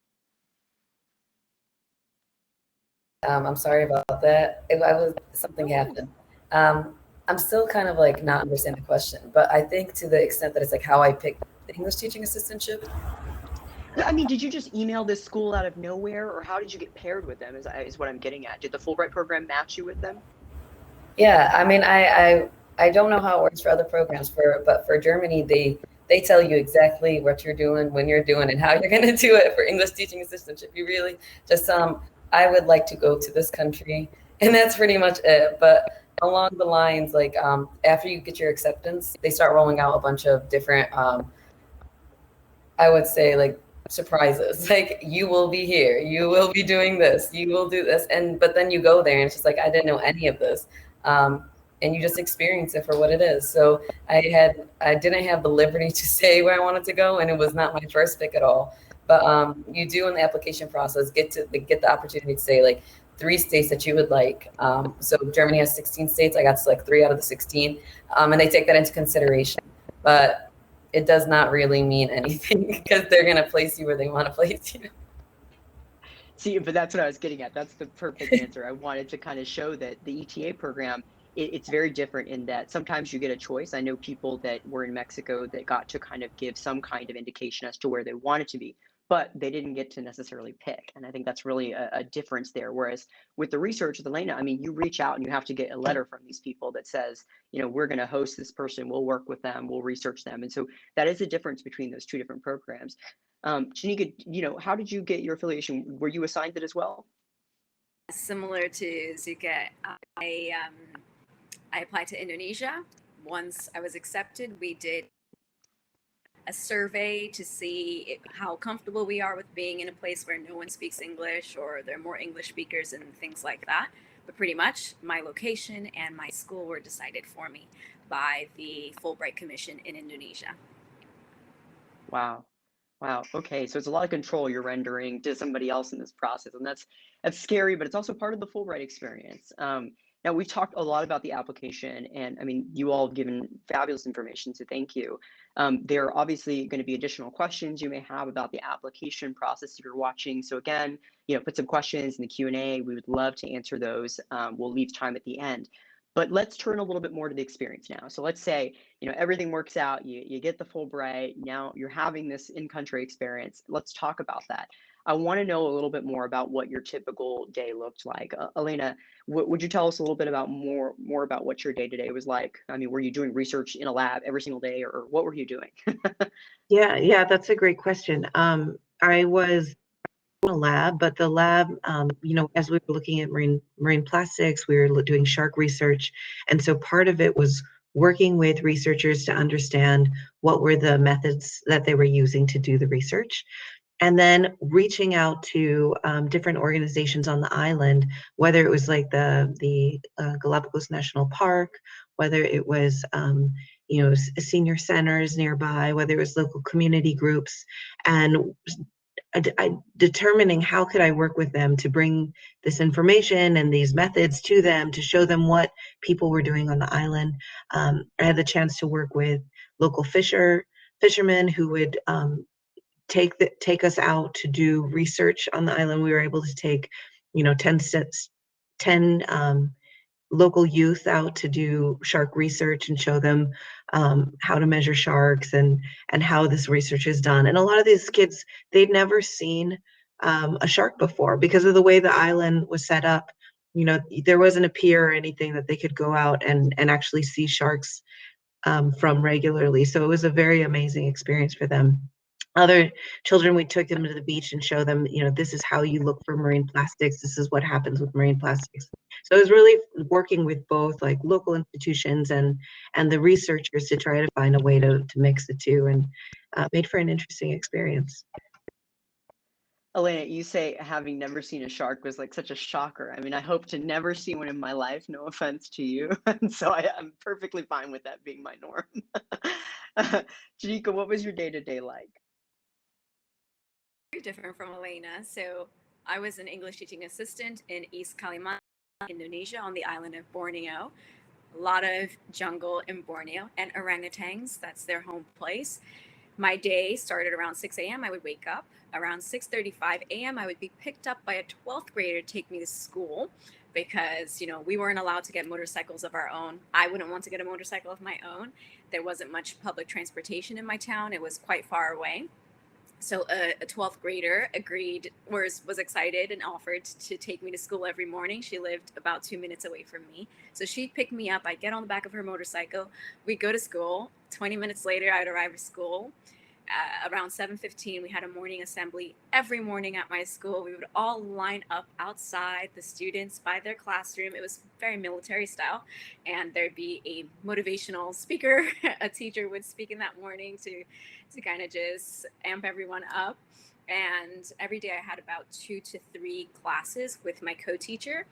I'm sorry about that. I was something happened. I'm still kind of like not understanding the question, but I think to the extent that it's like how I picked the English teaching assistantship. Yeah, I mean, did you just email this school out of nowhere, or how did you get paired with them? Is what I'm getting at. Did the Fulbright program match you with them? Yeah, I mean, I don't know how it works for other programs, but for Germany, they tell you exactly what you're doing, when you're doing, and how you're going to do it for English teaching assistantship. You really just I would like to go to this country, and that's pretty much it. But along the lines, like after you get your acceptance, they start rolling out a bunch of different, I would say like surprises. Like you will be here, you will be doing this, you will do this, and but then you go there, and it's just like I didn't know any of this. And you just experience it for what it is. So I didn't have the liberty to say where I wanted to go, and it was not my first pick at all. But you do in the application process get the opportunity to say like 3 states that you would like. So Germany has 16 states. I got to select 3 out of the 16, and they take that into consideration. But it does not really mean anything because they're going to place you where they want to place you. See, but that's what I was getting at. That's the perfect answer. I wanted to kind of show that the ETA program, it's very different in that sometimes you get a choice. I know people that were in Mexico that got to kind of give some kind of indication as to where they wanted to be, but they didn't get to necessarily pick. And I think that's really a difference there. Whereas with the research with Elena, I mean, you reach out and you have to get a letter from these people that says, we're going to host this person, we'll work with them, we'll research them. And so that is a difference between those two different programs. Shanika, how did you get your affiliation? Were you assigned it as well? Similar to Zuka, I applied to Indonesia. Once I was accepted, we did a survey to see how comfortable we are with being in a place where no one speaks English or there are more English speakers and things like that. But pretty much my location and my school were decided for me by the Fulbright Commission in Indonesia. Wow. Wow. Okay. So it's a lot of control you're rendering to somebody else in this process. And that's scary, but it's also part of the Fulbright experience. Now we've talked a lot about the application, and I mean, you all have given fabulous information, so thank you. There are obviously going to be additional questions you may have about the application process if you're watching. So again, put some questions in the Q&A. We would love to answer those. We'll leave time at the end. But let's turn a little bit more to the experience now. So let's say, everything works out, you get the Fulbright, now you're having this in-country experience. Let's talk about that. I want to know a little bit more about what your typical day looked like. Elena, would you tell us a little bit about more about what your day-to-day was like? I mean, were you doing research in a lab every single day, or what were you doing? Yeah, that's a great question. I was in a lab, but the lab, as we were looking at marine plastics, we were doing shark research, and so part of it was working with researchers to understand what were the methods that they were using to do the research, and then reaching out to different organizations on the island, whether it was like the Galapagos National Park, whether it was senior centers nearby, whether it was local community groups, and determining how could I work with them to bring this information and these methods to them to show them what people were doing on the island. I had the chance to work with local fishermen who would take us out to do research on the island. We were able to take 10 local youth out to do shark research and show them how to measure sharks and how this research is done. And a lot of these kids, they'd never seen a shark before because of the way the island was set up. There wasn't a pier or anything that they could go out and actually see sharks from regularly. So it was a very amazing experience for them. Other children, we took them to the beach and show them, this is how you look for marine plastics. This is what happens with marine plastics. So it was really working with both like local institutions and the researchers to try to find a way to mix the two, and made for an interesting experience. Elena, you say having never seen a shark was like such a shocker. I mean, I hope to never see one in my life, no offense to you. And so I'm perfectly fine with that being my norm. Janika, what was your day-to-day like? Very different from Elena. So I was an English teaching assistant in East Kalimantan, Indonesia, on the island of Borneo. A lot of jungle in Borneo and orangutans. That's their home place. My day started around 6 a.m. I would wake up. Around 6:35 a.m. I would be picked up by a 12th grader to take me to school because, we weren't allowed to get motorcycles of our own. I wouldn't want to get a motorcycle of my own. There wasn't much public transportation in my town. It was quite far away. So a 12th grader was excited and offered to take me to school every morning. She lived about 2 minutes away from me. So she'd pick me up. I'd get on the back of her motorcycle. We'd go to school. 20 minutes later, I'd arrive at school. Around 7:15, we had a morning assembly every morning at my school. We would all line up outside, the students by their classroom. It was very military style. And there'd be a motivational speaker. A teacher would speak in that morning to kind of just amp everyone up. And every day I had about 2 to 3 classes with my co-teacher.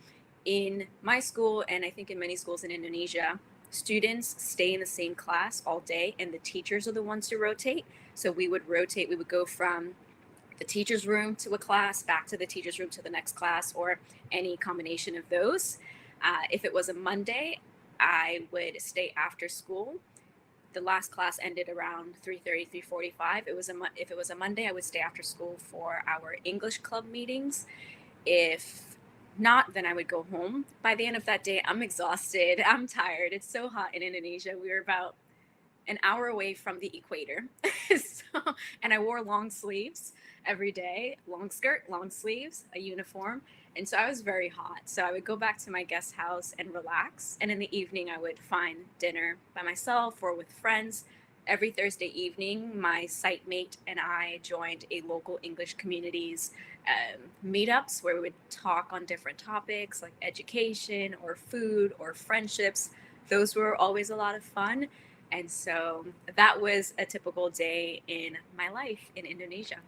In my school, and I think in many schools in Indonesia, students stay in the same class all day and the teachers are the ones who rotate. So we would rotate. We would go from the teacher's room to a class, back to the teacher's room to the next class, or any combination of those. If it was a Monday, I would stay after school. The last class ended around 3:30, 3:45. If it was a Monday, I would stay after school for our English club meetings. If not, then I would go home. By the end of that day, I'm exhausted. I'm tired. It's so hot in Indonesia. We were about an hour away from the equator. And I wore long sleeves every day, long skirt, long sleeves, a uniform. And so I was very hot. So I would go back to my guest house and relax. And in the evening, I would find dinner by myself or with friends. Every Thursday evening, my site mate and I joined a local English community's meetups where we would talk on different topics like education or food or friendships. Those were always a lot of fun. And so that was a typical day in my life in Indonesia.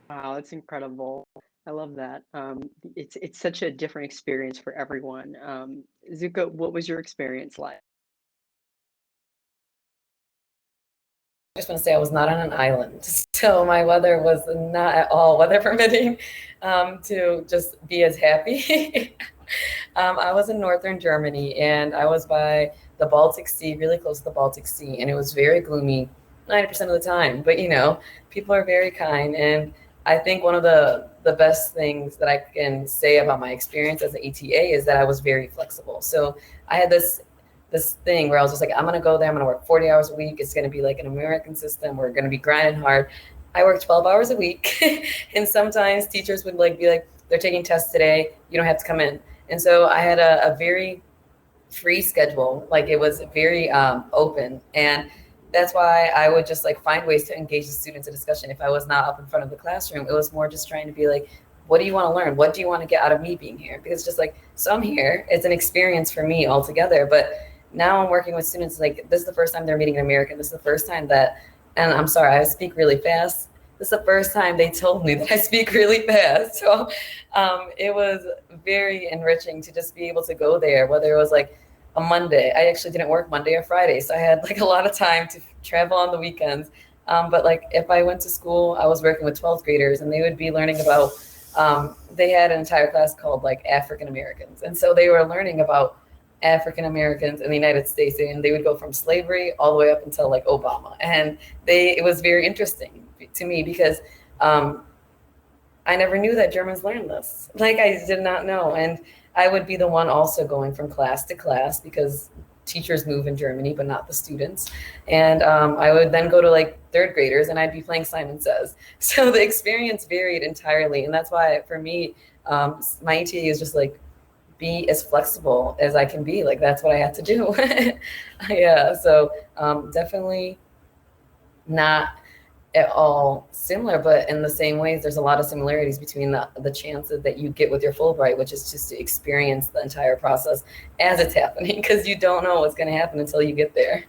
Wow, that's incredible. I love that. It's such a different experience for everyone. Zuko, what was your experience like? I just want to say I was not on an island, so my weather was not at all weather permitting to just be as happy. I was in northern Germany, and I was by the Baltic Sea, really close to the Baltic Sea, and it was very gloomy 90% of the time. But people are very kind, and I think one of the best things that I can say about my experience as an ETA is that I was very flexible. So I had this thing where I was just like, I'm gonna go there, I'm gonna work 40 hours a week. It's gonna be like an American system. We're gonna be grinding hard. I worked 12 hours a week, and sometimes teachers would be like, they're taking tests today, you don't have to come in. And so I had a very free schedule. Like, it was very open, and that's why I would just find ways to engage the students in discussion. If I was not up in front of the classroom, it was more just trying to be like, what do you want to learn? What do you want to get out of me being here? Because just so I'm here, it's an experience for me altogether. But now I'm working with students, this is the first time they're meeting an American. This is the first time that, and I'm sorry, I speak really fast. This is the first time they told me that I speak really fast. So it was very enriching to just be able to go there, whether it was a Monday. I actually didn't work Monday or Friday, so I had a lot of time to travel on the weekends. But if I went to school, I was working with 12th graders, and they would be learning about, they had an entire class called African Americans. And so they were learning about African Americans in the United States, and they would go from slavery all the way up until Obama. And it was very interesting to me because I never knew that Germans learned this. I did not know. And I would be the one also going from class to class because teachers move in Germany, but not the students. And I would then go to third graders, and I'd be playing Simon Says. So the experience varied entirely. And that's why for me, my ETA is just be as flexible as I can be. That's what I have to do. Yeah. So definitely not at all similar, but in the same ways, there's a lot of similarities between the chances that you get with your Fulbright, which is just to experience the entire process as it's happening, because you don't know what's going to happen until you get there.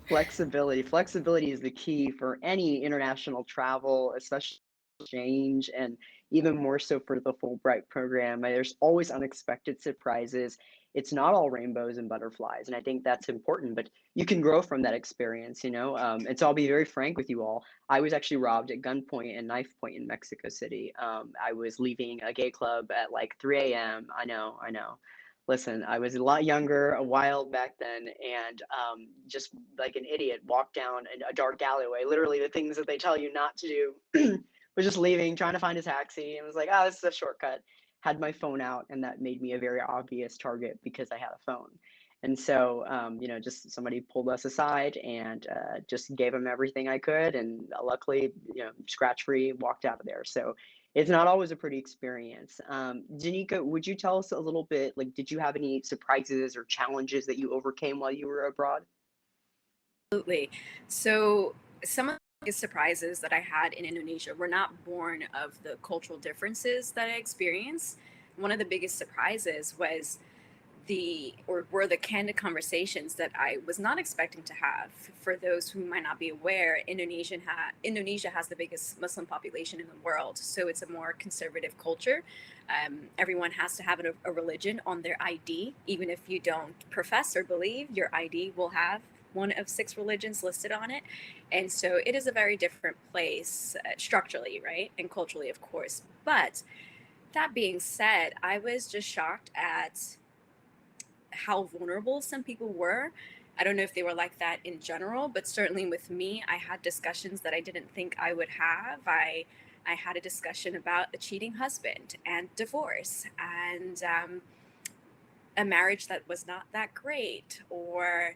Flexibility is the key for any international travel, especially change. And even more so for the Fulbright program. There's always unexpected surprises. It's not all rainbows and butterflies, and I think that's important. But you can grow from that experience, you know. And so I'll be very frank with you all. I was actually robbed at gunpoint and knife point in Mexico City. I was leaving a gay club at like 3 a.m. I know, I know. Listen, I was a lot younger, a wild back then, and just like an idiot, walked down a dark alleyway. Literally, the things that they tell you not to do. Was just leaving, trying to find a taxi, and was like, "Oh, this is a shortcut." Had my phone out, and that made me a very obvious target because I had a phone. And so, you know, just somebody pulled us aside and just gave them everything I could, and luckily, you know, scratch free, walked out of there. So it's not always a pretty experience. Janika, would you tell us a little bit, like, did you have any surprises or challenges that you overcame while you were abroad? Absolutely. So some of the biggest surprises that I had in Indonesia were not born of the cultural differences that I experienced. One of the biggest surprises was were the candid conversations that I was not expecting to have. For those who might not be aware, Indonesia has the biggest Muslim population in the world, so it's a more conservative culture. Everyone has to have a religion on their ID, even if you don't profess or believe. Your ID will have one of 6 religions listed on it, and so it is a very different place structurally, right, and culturally, of course. But that being said, I was just shocked at how vulnerable some people were. I don't know if they were like that in general, but certainly with me, I had discussions that I didn't think I would have. I had a discussion about a cheating husband and divorce and a marriage that was not that great, or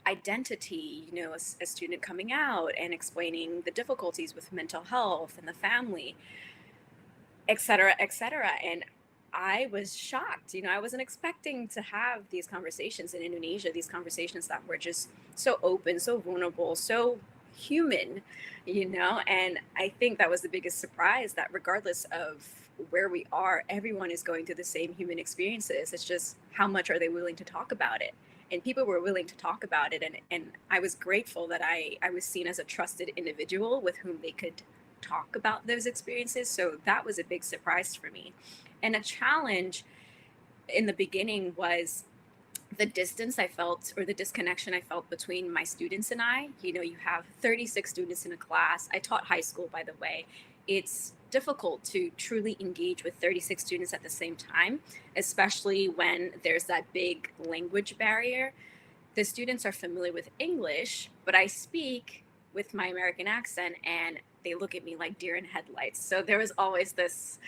identity, you know, a student coming out and explaining the difficulties with mental health and the family, et cetera, et cetera. And I was shocked. You know, I wasn't expecting to have these conversations in Indonesia, these conversations that were just so open, so vulnerable, so human, you know. And I think that was the biggest surprise, that regardless of where we are, everyone is going through the same human experiences. It's just how much are they willing to talk about it? And people were willing to talk about it. And I was grateful that I was seen as a trusted individual with whom they could talk about those experiences. So that was a big surprise for me. And a challenge in the beginning was the distance I felt, or the disconnection I felt between my students and I. You know, you have 36 students in a class. I taught high school, by the way. It's difficult to truly engage with 36 students at the same time, especially when there's that big language barrier. The students are familiar with English, but I speak with my American accent, and they look at me like deer in headlights. So there was always this,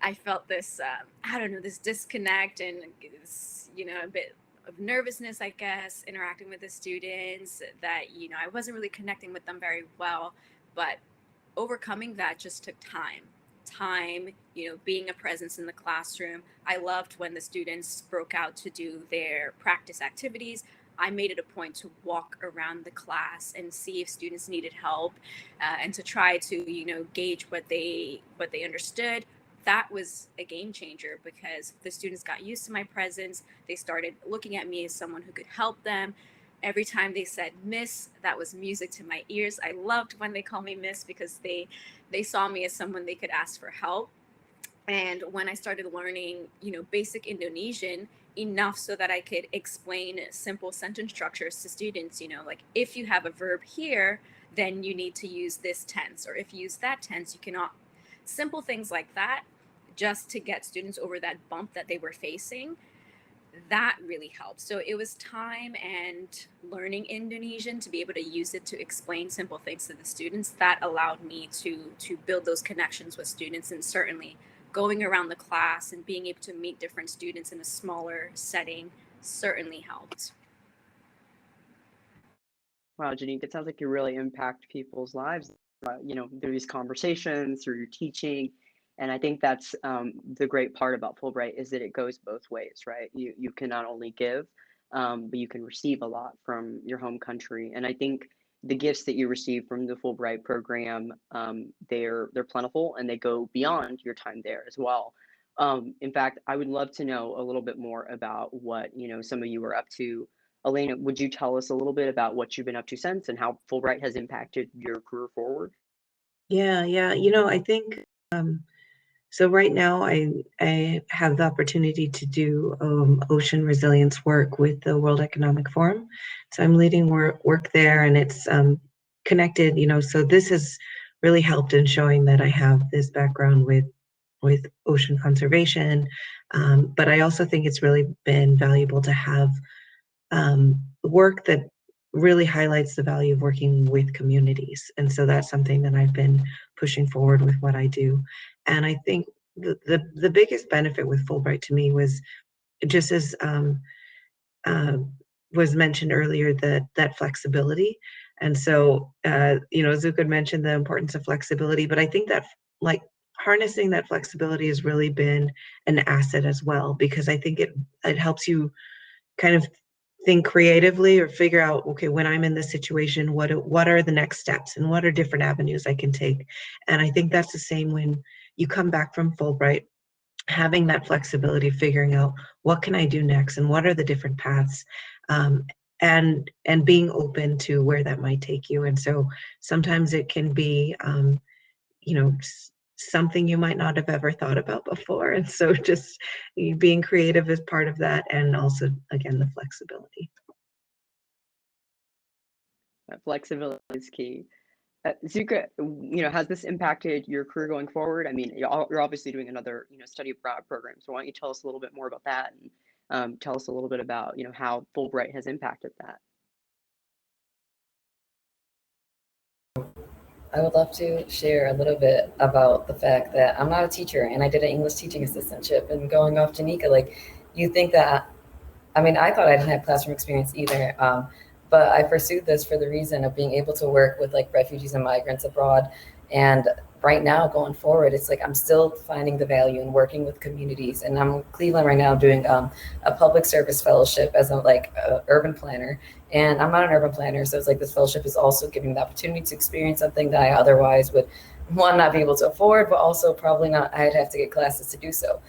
I felt this, I don't know, this disconnect and this, you know, a bit of nervousness, I guess, interacting with the students, that, you know, I wasn't really connecting with them very well. But overcoming that just took time, you know, being a presence in the classroom. I loved when the students broke out to do their practice activities. I made it a point to walk around the class and see if students needed help, and to try to, you know, gauge what they understood. That was a game changer, because the students got used to my presence. They started looking at me as someone who could help them. Every time they said miss, that was music to my ears. I loved when they called me miss, because they saw me as someone they could ask for help. And when I started learning, you know, basic Indonesian, enough so that I could explain simple sentence structures to students, you know, like, if you have a verb here, then you need to use this tense, or if you use that tense, you cannot. Simple things like that, just to get students over that bump that they were facing. That really helped. So it was time and learning Indonesian to be able to use it to explain simple things to the students. That allowed me to build those connections with students. And certainly going around the class and being able to meet different students in a smaller setting certainly helped. Wow, Janique, it sounds like you really impact people's lives, you know, through these conversations, through your teaching. And I think that's the great part about Fulbright, is that it goes both ways, right? You can not only give, but you can receive a lot from your home country. And I think the gifts that you receive from the Fulbright program, they're plentiful, and they go beyond your time there as well. In fact, I would love to know a little bit more about what, you know, some of you are up to. Elena, would you tell us a little bit about what you've been up to since, and how Fulbright has impacted your career forward? Yeah, yeah. You know, I think So right now, I have the opportunity to do ocean resilience work with the World Economic Forum. So I'm leading work there, and it's connected. So this has really helped in showing that I have this background with ocean conservation. But I also think it's really been valuable to have work that really highlights the value of working with communities. And so that's something that I've been pushing forward with what I do. And I think the biggest benefit with Fulbright to me was just as uh, was mentioned earlier, that flexibility. And so, Zuko mentioned the importance of flexibility, but I think that like harnessing that flexibility has really been an asset as well, because I think it helps you kind of think creatively or figure out, okay, when I'm in this situation, what are the next steps and what are different avenues I can take. And I think that's the same when you come back from Fulbright, having that flexibility, figuring out what can I do next and what are the different paths, and being open to where that might take you. And so sometimes it can be you know something you might not have ever thought about before, and so just being creative is part of that, and also again the flexibility. Flexibility is key. Zuka, has this impacted your career going forward? I mean, you're obviously doing another, study abroad program. So why don't you tell us a little bit more about that, and tell us a little bit about, how Fulbright has impacted that. I would love to share a little bit about the fact that I'm not a teacher and I did an English teaching assistantship. And going off Janika, like, you think that, I mean, I thought I didn't have classroom experience either. But I pursued this for the reason of being able to work with like refugees and migrants abroad. And right now, going forward, it's like I'm still finding the value in working with communities. And I'm in Cleveland right now doing a public service fellowship as a urban planner. And I'm not an urban planner, so it's like this fellowship is also giving the opportunity to experience something that I otherwise would, one, not be able to afford, but also probably not, I'd have to get classes to do so.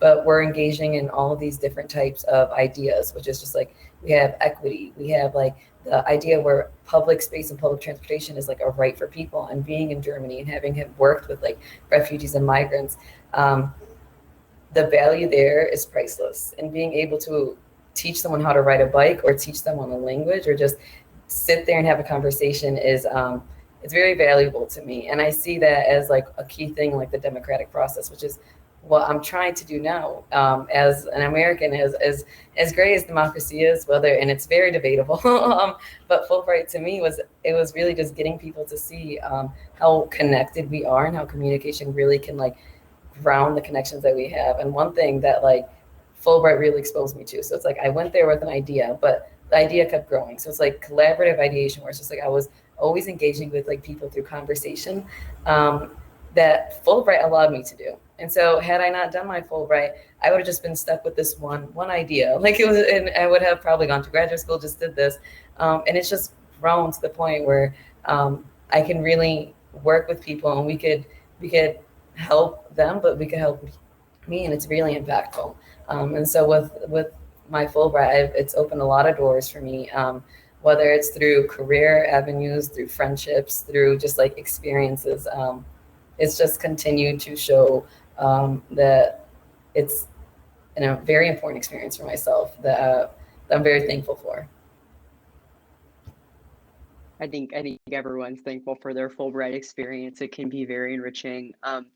But we're engaging in all of these different types of ideas, which is just like, we have equity, we have like the idea where public space and public transportation is like a right for people. And being in Germany and having worked with like refugees and migrants, the value there is priceless. And being able to teach someone how to ride a bike or teach someone a language or just sit there and have a conversation is it's very valuable to me. And I see that as like a key thing, like the democratic process, which is what I'm trying to do now as an American. As great as democracy is, and it's very debatable, but Fulbright to me was really just getting people to see how connected we are and how communication really can like ground the connections that we have. And one thing that like Fulbright really exposed me to, so it's like I went there with an idea, but the idea kept growing. So it's like collaborative ideation, where it's just like I was always engaging with like people through conversation, that Fulbright allowed me to do. And so had I not done my Fulbright, I would have just been stuck with this one idea. Like it was, and I would have probably gone to graduate school, just did this. And it's just grown to the point where I can really work with people, and we could help them, but we could help me, and it's really impactful. And so with my Fulbright, it's opened a lot of doors for me, whether it's through career avenues, through friendships, through just like experiences. It's just continued to show that it's a very important experience for myself that I'm very thankful for. I think everyone's thankful for their Fulbright experience. It can be very enriching. And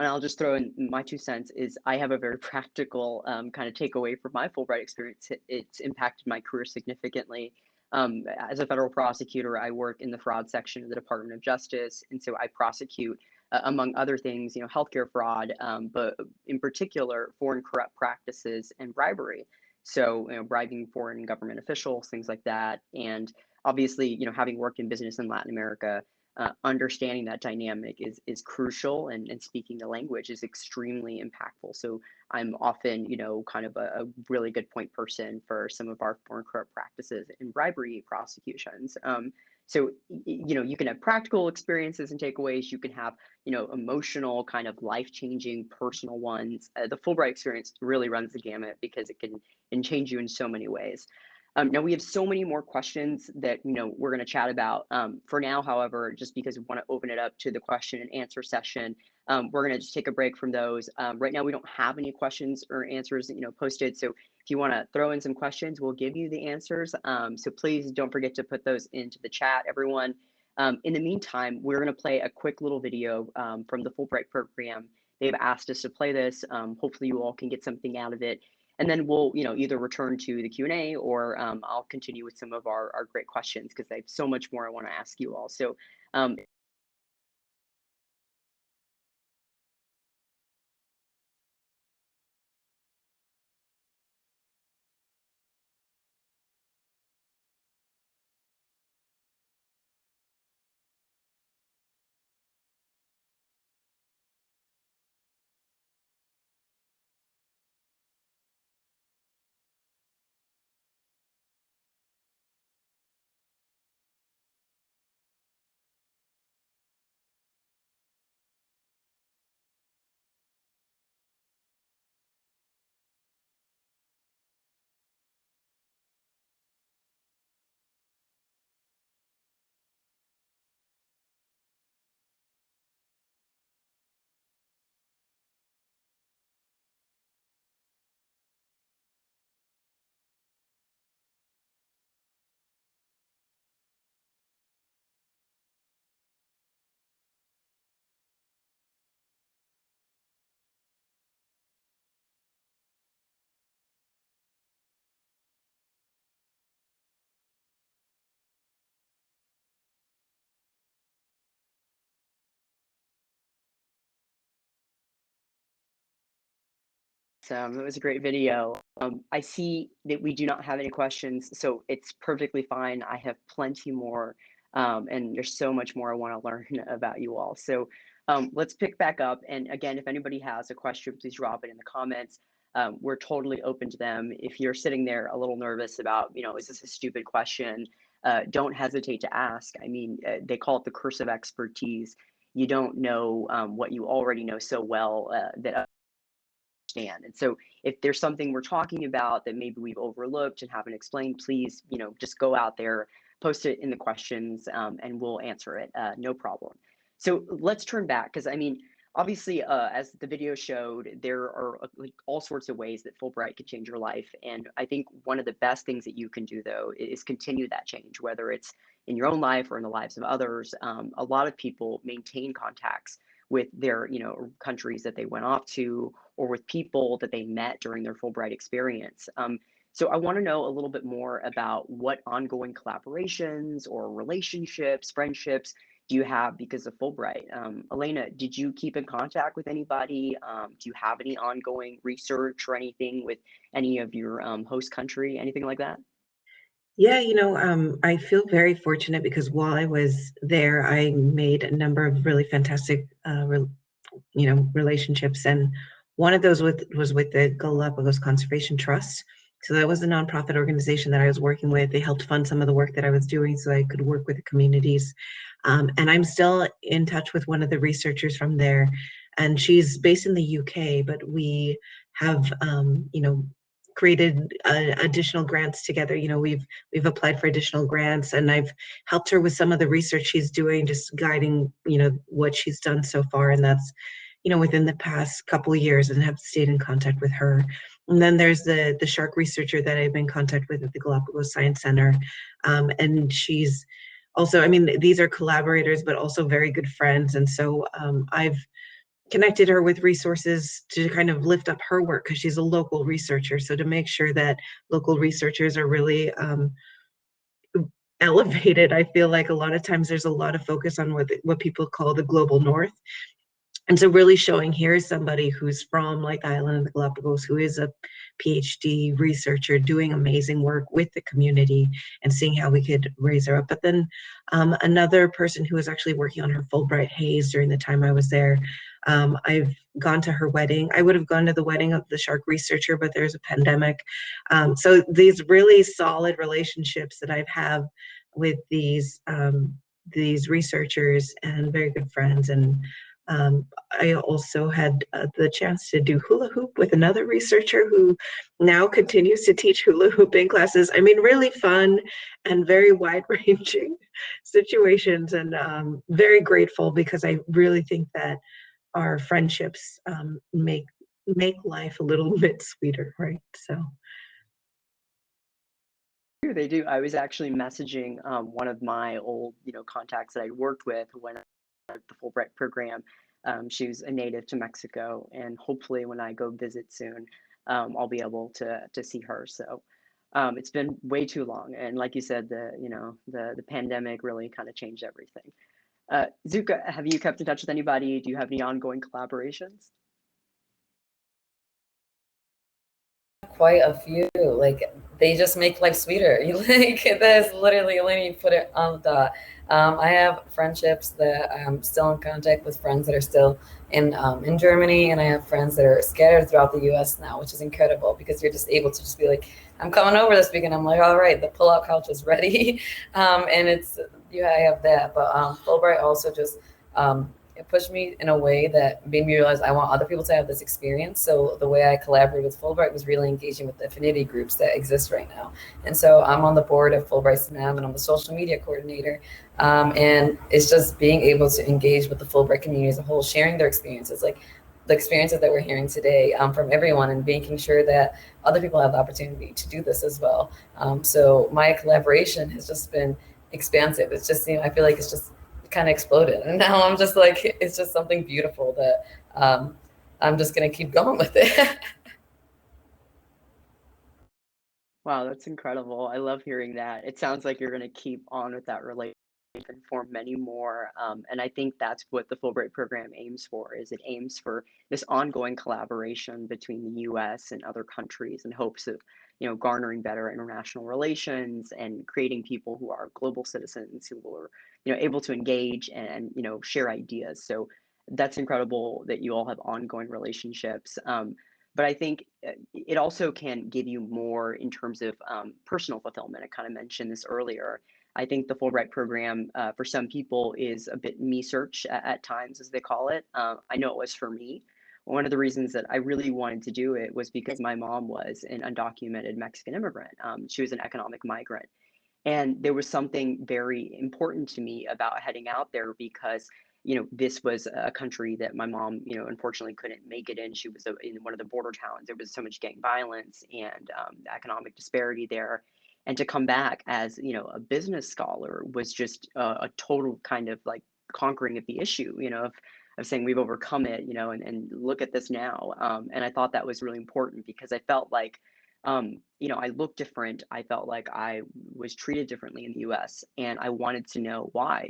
I'll just throw in my 2 cents is I have a very practical kind of takeaway from my Fulbright experience. It's impacted my career significantly. As a federal prosecutor, I work in the fraud section of the Department of Justice, and so I prosecute, among other things, healthcare fraud, but in particular, foreign corrupt practices and bribery. So, bribing foreign government officials, things like that, and obviously, having worked in business in Latin America, understanding that dynamic is crucial, and speaking the language is extremely impactful. So I'm often, kind of a really good point person for some of our foreign corrupt practices and bribery prosecutions. So you can have practical experiences and takeaways. You can have, emotional, kind of life-changing, personal ones. The Fulbright experience really runs the gamut because it can change you in so many ways. Now we have so many more questions that we're going to chat about. For now, however, just because we want to open it up to the question and answer session, we're going to just take a break from those. Right now, we don't have any questions or answers posted. So if you want to throw in some questions, we'll give you the answers. So please don't forget to put those into the chat, everyone. In the meantime, we're going to play a quick little video from the Fulbright program. They've asked us to play this. Hopefully, you all can get something out of it. And then we'll, either return to the Q&A or I'll continue with some of our great questions because I have so much more I want to ask you all. So it was a great video. I see that we do not have any questions, so it's perfectly fine. I have plenty more, and there's so much more I want to learn about you all. So let's pick back up. And again, if anybody has a question, please drop it in the comments. We're totally open to them. If you're sitting there a little nervous about, is this a stupid question? Don't hesitate to ask. I mean, they call it the curse of expertise. You don't know what you already know so well that understand. And so if there's something we're talking about that maybe we've overlooked and haven't explained, please, just go out there, post it in the questions, and we'll answer it. No problem. So let's turn back because obviously, as the video showed, there are like all sorts of ways that Fulbright could change your life. And I think one of the best things that you can do, though, is continue that change, whether it's in your own life or in the lives of others. A lot of people maintain contacts with their, countries that they went off to, or with people that they met during their Fulbright experience. So I want to know a little bit more about what ongoing collaborations or relationships, friendships do you have because of Fulbright? Elena, did you keep in contact with anybody? Do you have any ongoing research or anything with any of your host country, anything like that? Yeah, I feel very fortunate because while I was there, I made a number of really fantastic, relationships. And one of those was with the Galapagos Conservation Trust. So that was a nonprofit organization that I was working with. They helped fund some of the work that I was doing so I could work with the communities. And I'm still in touch with one of the researchers from there. And she's based in the UK, but we have, created additional grants together. We've applied for additional grants, and I've helped her with some of the research she's doing, just guiding, what she's done so far. And that's, within the past couple of years, and have stayed in contact with her. And then there's the shark researcher that I've been in contact with at the Galapagos Science Center. And she's also, these are collaborators, but also very good friends. And so I've connected her with resources to kind of lift up her work because she's a local researcher. So to make sure that local researchers are really elevated, I feel like a lot of times there's a lot of focus on what people call the global north. And so really showing here's somebody who's from like the island of the Galapagos, who is a PhD researcher doing amazing work with the community, and seeing how we could raise her up. But then another person who was actually working on her Fulbright Haze during the time I was there, I've gone to her wedding. I would have gone to the wedding of the shark researcher, but there's a pandemic. So these really solid relationships that I've have with these researchers and very good friends. And I also had the chance to do hula hoop with another researcher who now continues to teach hula hooping classes. I mean, really fun and very wide-ranging situations, and very grateful because I really think that our friendships make life a little bit sweeter, right? So. They do. I was actually messaging one of my old, contacts that I worked with when I was at the Fulbright program. She was a native to Mexico, and hopefully, when I go visit soon, I'll be able to see her. So it's been way too long, and like you said, the pandemic really kind of changed everything. Zuka, have you kept in touch with anybody? Do you have any ongoing collaborations? Quite a few. Like, they just make life sweeter. Like, that's literally, let me put it on the dot. I have friendships that I'm still in contact with, friends that are still in Germany, and I have friends that are scattered throughout the U.S. now, which is incredible because you're just able to just be like, I'm coming over this weekend. I'm like, all right, the pull-out couch is ready, and it's I have that. But Fulbright also just it pushed me in a way that made me realize I want other people to have this experience. So the way I collaborated with Fulbright was really engaging with the affinity groups that exist right now. And so I'm on the board of Fulbright SNAM, and I'm the social media coordinator. And it's just being able to engage with the Fulbright community as a whole, sharing their experiences, like the experiences that we're hearing today from everyone, and making sure that other people have the opportunity to do this as well. So my collaboration has just been expansive. It's just, I feel like it's just kind of exploded, and now I'm just like, it's just something beautiful that I'm just gonna keep going with it. Wow, that's incredible. I love hearing that. It sounds like you're going to keep on with that relationship and form many more. And I think that's what the Fulbright program aims for, is it aims for this ongoing collaboration between the US and other countries in hopes of, garnering better international relations and creating people who are global citizens who are, able to engage and, share ideas. So that's incredible that you all have ongoing relationships. But I think it also can give you more in terms of personal fulfillment. I kind of mentioned this earlier. I think the Fulbright program for some people is a bit me search at times, as they call it. I know it was for me. One of the reasons that I really wanted to do it was because my mom was an undocumented Mexican immigrant. She was an economic migrant. And there was something very important to me about heading out there because, this was a country that my mom, unfortunately couldn't make it in. She was in one of the border towns. There was so much gang violence and economic disparity there. And to come back as, a business scholar was just a total kind of like conquering of the issue, of saying we've overcome it, and look at this now. And I thought that was really important because I felt like I looked different. I felt like I was treated differently in the US, and I wanted to know why.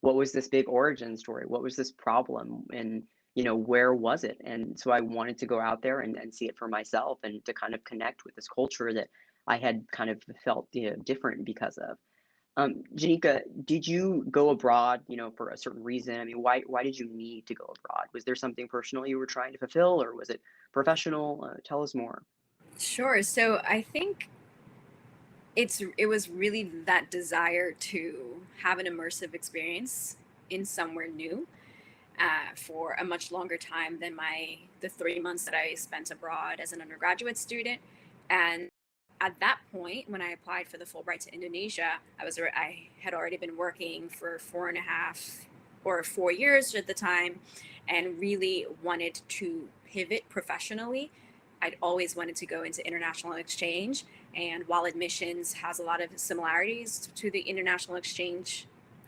What was this big origin story? What was this problem? And where was it? And so I wanted to go out there and see it for myself and to kind of connect with this culture that I had kind of felt different because of. Janika, did you go abroad, for a certain reason? I mean, why did you need to go abroad? Was there something personal you were trying to fulfill, or was it professional? Tell us more. Sure. So I think it was really that desire to have an immersive experience in somewhere new for a much longer time than the 3 months that I spent abroad as an undergraduate student. And at that point, when I applied for the Fulbright to Indonesia, I had already been working for 4.5 or 4 years at the time, and really wanted to pivot professionally. I'd always wanted to go into international exchange, and while admissions has a lot of similarities to the international exchange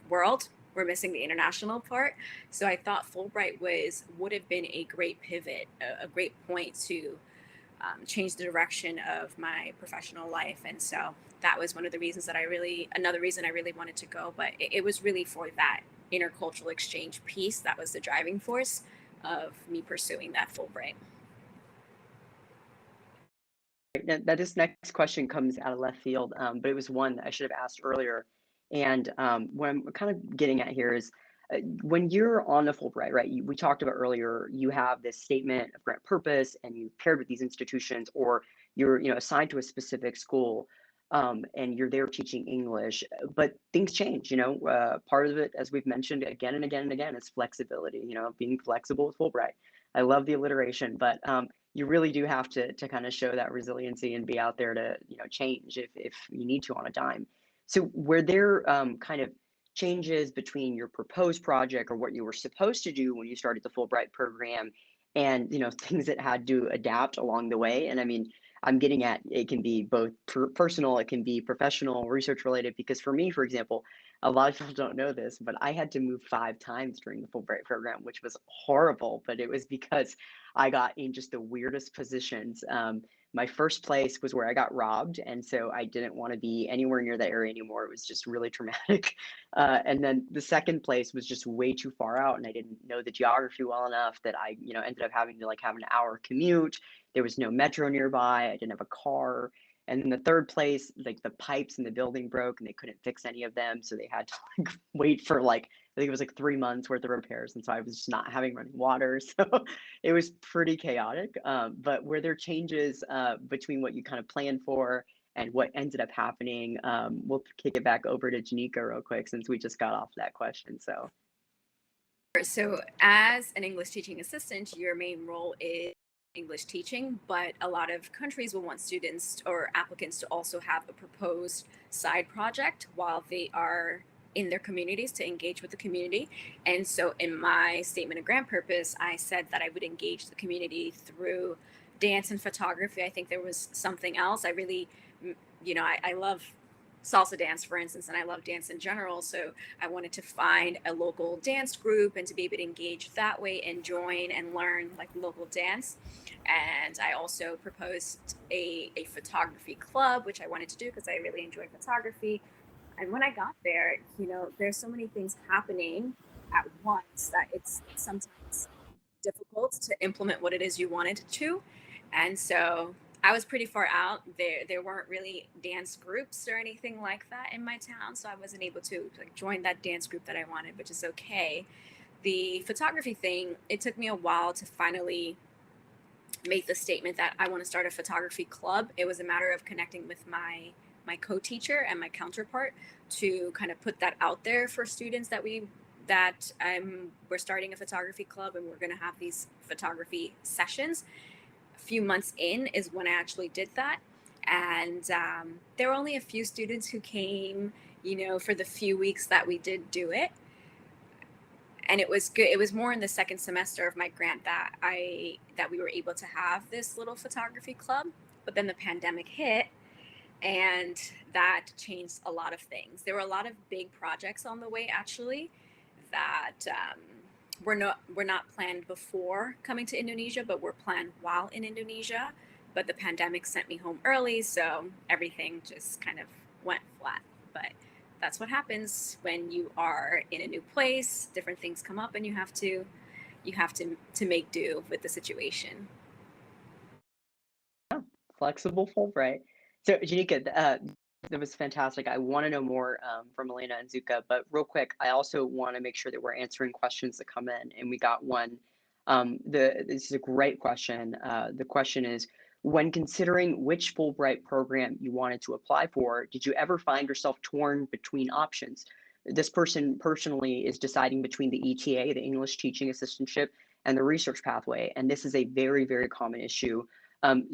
world, we're missing the international part. So I thought Fulbright would have been a great pivot, a great point to change the direction of my professional life. And so that was another reason I really wanted to go. But it was really for that intercultural exchange piece that was the driving force of me pursuing that Fulbright. Now, this next question comes out of left field, but it was one that I should have asked earlier. And what I'm kind of getting at here is when you're on the Fulbright, right? We talked about earlier, you have this statement of grant purpose, and you paired with these institutions, or you're assigned to a specific school. and you're there teaching English, but things change, part of it, as we've mentioned again and again and again, is flexibility, being flexible with Fulbright. I love the alliteration, but you really do have to kind of show that resiliency and be out there to, change if you need to on a dime. So were there kind of changes between your proposed project or what you were supposed to do when you started the Fulbright program and, things that had to adapt along the way? And I mean, I'm getting at it can be both personal, it can be professional, research related. Because for me, for example, a lot of people don't know this, but I had to move 5 times during the Fulbright program, which was horrible. But it was because I got in just the weirdest positions. My first place was where I got robbed, and so I didn't want to be anywhere near that area anymore. It was just really traumatic. And then the second place was just way too far out, and I didn't know the geography well enough that I, ended up having to have an hour commute. There was no metro nearby. I didn't have a car. And then the third place, the pipes in the building broke and they couldn't fix any of them. So they had to wait for I think it was 3 months worth of repairs. And so I was just not having running water. So it was pretty chaotic. But were there changes between what you kind of planned for and what ended up happening? We'll kick it back over to Janika real quick since we just got off that question. So as an English teaching assistant, your main role is English teaching, but a lot of countries will want students or applicants to also have a proposed side project while they are in their communities to engage with the community. And so in my statement of grant purpose, I said that I would engage the community through dance and photography. I think there was something else. I really, I love salsa dance, for instance, and I love dance in general. So I wanted to find a local dance group and to be able to engage that way and join and learn local dance. And I also proposed a photography club, which I wanted to do because I really enjoy photography. And when I got there, there's so many things happening at once that it's sometimes difficult to implement what it is you wanted to. And so I was pretty far out. There weren't really dance groups or anything like that in my town, so I wasn't able to join that dance group that I wanted, which is okay. The photography thing, it took me a while to finally make the statement that I want to start a photography club. It was a matter of connecting with my co-teacher and my counterpart to kind of put that out there for students that we're starting a photography club and we're going to have these photography sessions. A few months in is when I actually did that. And there were only a few students who came, for the few weeks that we did do it. And it was good. It was more in the second semester of my grant that we were able to have this little photography club. But then the pandemic hit and that changed a lot of things. There were a lot of big projects on the way, actually, that were not planned before coming to Indonesia, but were planned while in Indonesia. But the pandemic sent me home early, so everything just kind of went flat. But that's what happens when you are in a new place. Different things come up, and you have to make do with the situation. Yeah, flexible Fulbright. So Janika, that was fantastic. I want to know more from Elena and Zuka, but real quick, I also want to make sure that we're answering questions that come in, and we got one. This is a great question. The question is, when considering which Fulbright program you wanted to apply for, did you ever find yourself torn between options? This person personally is deciding between the ETA, the English Teaching Assistantship, and the research pathway, and this is a very, very common issue.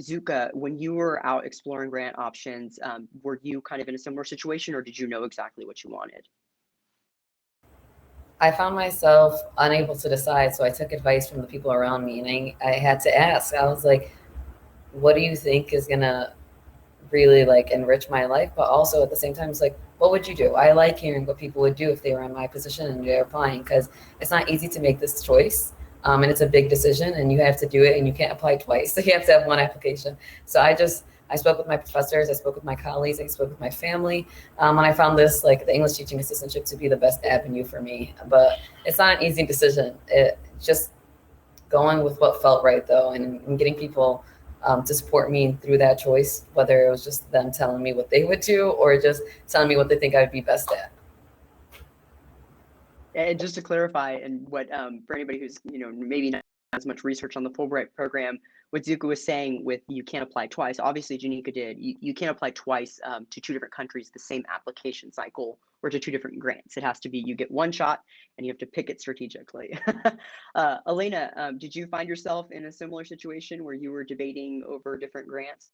Zuka, when you were out exploring grant options, were you kind of in a similar situation, or did you know exactly what you wanted? I found myself unable to decide, so I took advice from the people around me, and I had to ask. I was like, what do you think is gonna really enrich my life? But also at the same time, it's like, what would you do? I like hearing what people would do if they were in my position and they're applying, because it's not easy to make this choice. And it's a big decision and you have to do it and you can't apply twice. So you have to have one application. So I spoke with my professors, I spoke with my colleagues, I spoke with my family. And I found this, the English teaching assistantship, to be the best avenue for me. But it's not an easy decision. It just going with what felt right though, and getting people to support me through that choice, whether it was just them telling me what they would do or just telling me what they think I would be best at. And just to clarify, and what for anybody who's maybe not as much research on the Fulbright program, what Zuko was saying with you can't apply twice. Obviously, Janika did. You can't apply twice to two different countries, the same application cycle, or to two different grants. It has to be you get one shot and you have to pick it strategically. Elena, did you find yourself in a similar situation where you were debating over different grants?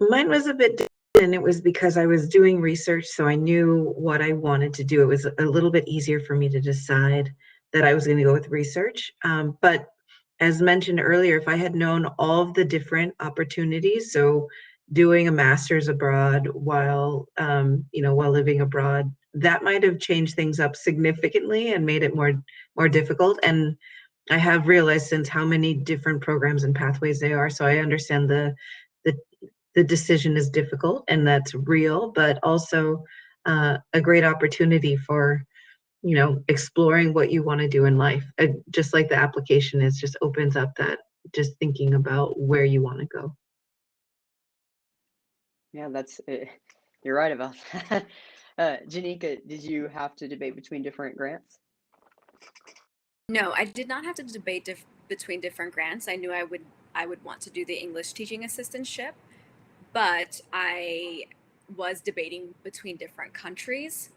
Mine was a bit different, and it was because I was doing research, so I knew what I wanted to do. It was a little bit easier for me to decide that I was going to go with research. But as mentioned earlier, if I had known all of the different opportunities, so doing a master's abroad while while living abroad, that might have changed things up significantly and made it more difficult. And I have realized since how many different programs and pathways there are, so I understand the the decision is difficult and that's real, but also a great opportunity for exploring what you want to do in life. Just like the application is, just opens up that just thinking about where you want to go. Yeah, that's you're right about that. Janika, did you have to debate between different grants? No, I did not have to debate between different grants. I knew I would want to do the English teaching assistantship, but I was debating between different countries.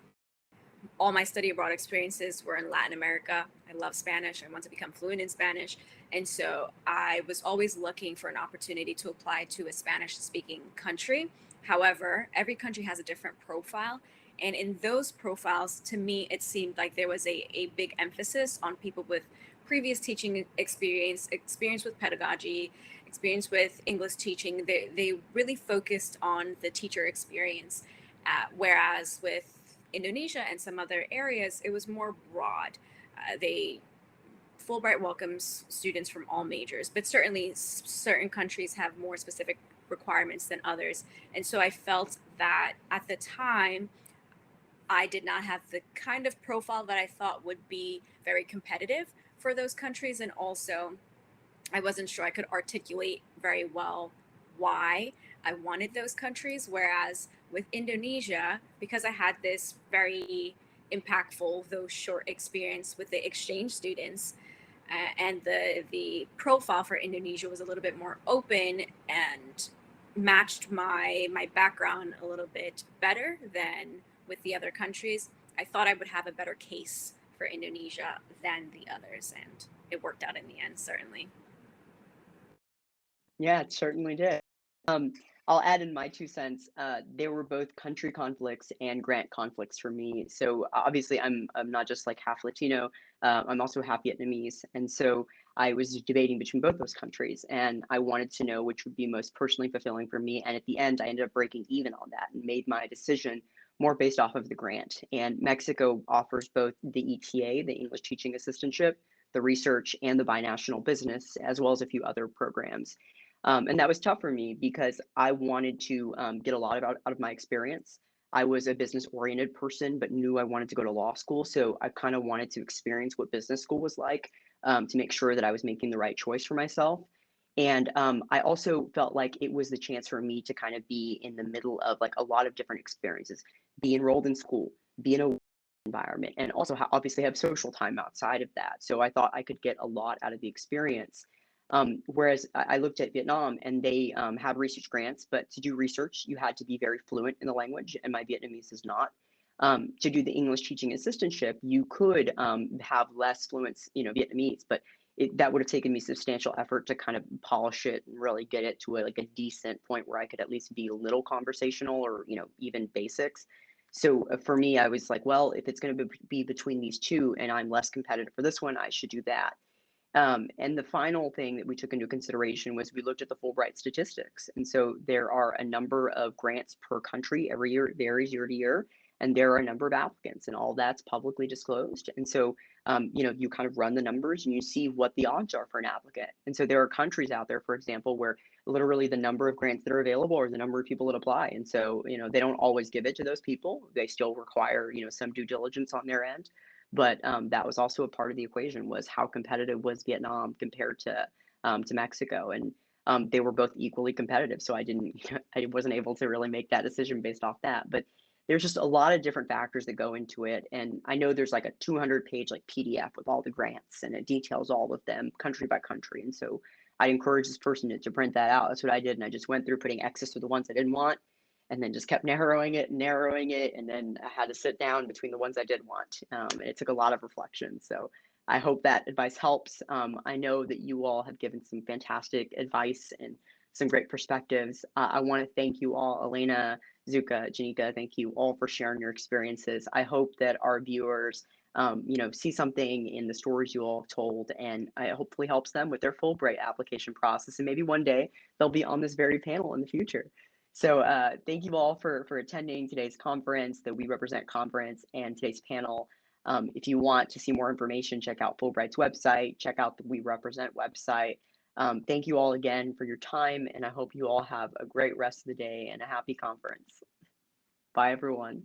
All my study abroad experiences were in Latin America. I love Spanish. I want to become fluent in Spanish. And so I was always looking for an opportunity to apply to a Spanish speaking country. However, every country has a different profile. And in those profiles, to me, it seemed like there was a big emphasis on people with previous teaching experience with pedagogy, experience with English teaching. They really focused on the teacher experience, whereas with Indonesia and some other areas, it was more broad. They Fulbright welcomes students from all majors, but certainly certain countries have more specific requirements than others. And so I felt that at the time, I did not have the kind of profile that I thought would be very competitive for those countries. And also, I wasn't sure I could articulate very well why I wanted those countries. Whereas with Indonesia, because I had this very impactful, though short experience with the exchange students, and the profile for Indonesia was a little bit more open and matched my background a little bit better than with the other countries, I thought I would have a better case for Indonesia than the others, and it worked out in the end, certainly. Yeah, it certainly did. Um, I'll add in my 2 cents. They were both country conflicts and grant conflicts for me. So obviously, I'm not just like half Latino. I'm also half Vietnamese, and so I was debating between both those countries, and I wanted to know which would be most personally fulfilling for me. And at the end, I ended up breaking even on that and made my decision more based off of the grant. And Mexico offers both the ETA, the English Teaching Assistantship, the research, and the binational business, as well as a few other programs. And that was tough for me because I wanted to get a lot out of my experience. I was a business oriented person, but knew I wanted to go to law school. So I kind of wanted to experience what business school was like to make sure that I was making the right choice for myself. And I also felt like it was the chance for me to kind of be in the middle of like a lot of different experiences, be enrolled in school, be in a environment, and also obviously have social time outside of that. So I thought I could get a lot out of the experience. Whereas I looked at Vietnam and they had research grants, but to do research, you had to be very fluent in the language, and my Vietnamese is not. To do the English teaching assistantship, you could have less fluent, Vietnamese, but that would have taken me substantial effort to kind of polish it and really get it to like a decent point where I could at least be a little conversational or, even basics. So for me, I was like, well, if it's going to be between these two and I'm less competitive for this one, I should do that. And the final thing that we took into consideration was we looked at the Fulbright statistics. And so there are a number of grants per country every year. It varies year to year. And there are a number of applicants, and all that's publicly disclosed. And so, you kind of run the numbers and you see what the odds are for an applicant. And so there are countries out there, for example, where literally the number of grants that are available or the number of people that apply. And so, they don't always give it to those people. They still require, some due diligence on their end. But that was also a part of the equation was how competitive was Vietnam compared to Mexico, and they were both equally competitive. So I wasn't able to really make that decision based off that. But there's just a lot of different factors that go into it, and I know there's like a 200-page like PDF with all the grants, and it details all of them country by country. And so I'd encourage this person to print that out. That's what I did. And I just went through putting X's for the ones I didn't want, and then just kept narrowing it. And then I had to sit down between the ones I did want. And it took a lot of reflection. So I hope that advice helps. I know that you all have given some fantastic advice and some great perspectives. I want to thank you all, Elena, Zuka, Janika, thank you all for sharing your experiences. I hope that our viewers see something in the stories you all told, and it hopefully helps them with their Fulbright application process. And maybe one day they'll be on this very panel in the future. So thank you all for attending today's conference, the We Represent conference, and today's panel. If you want to see more information, check out Fulbright's website, check out the We Represent website. Thank you all again for your time, and I hope you all have a great rest of the day and a happy conference. Bye, everyone.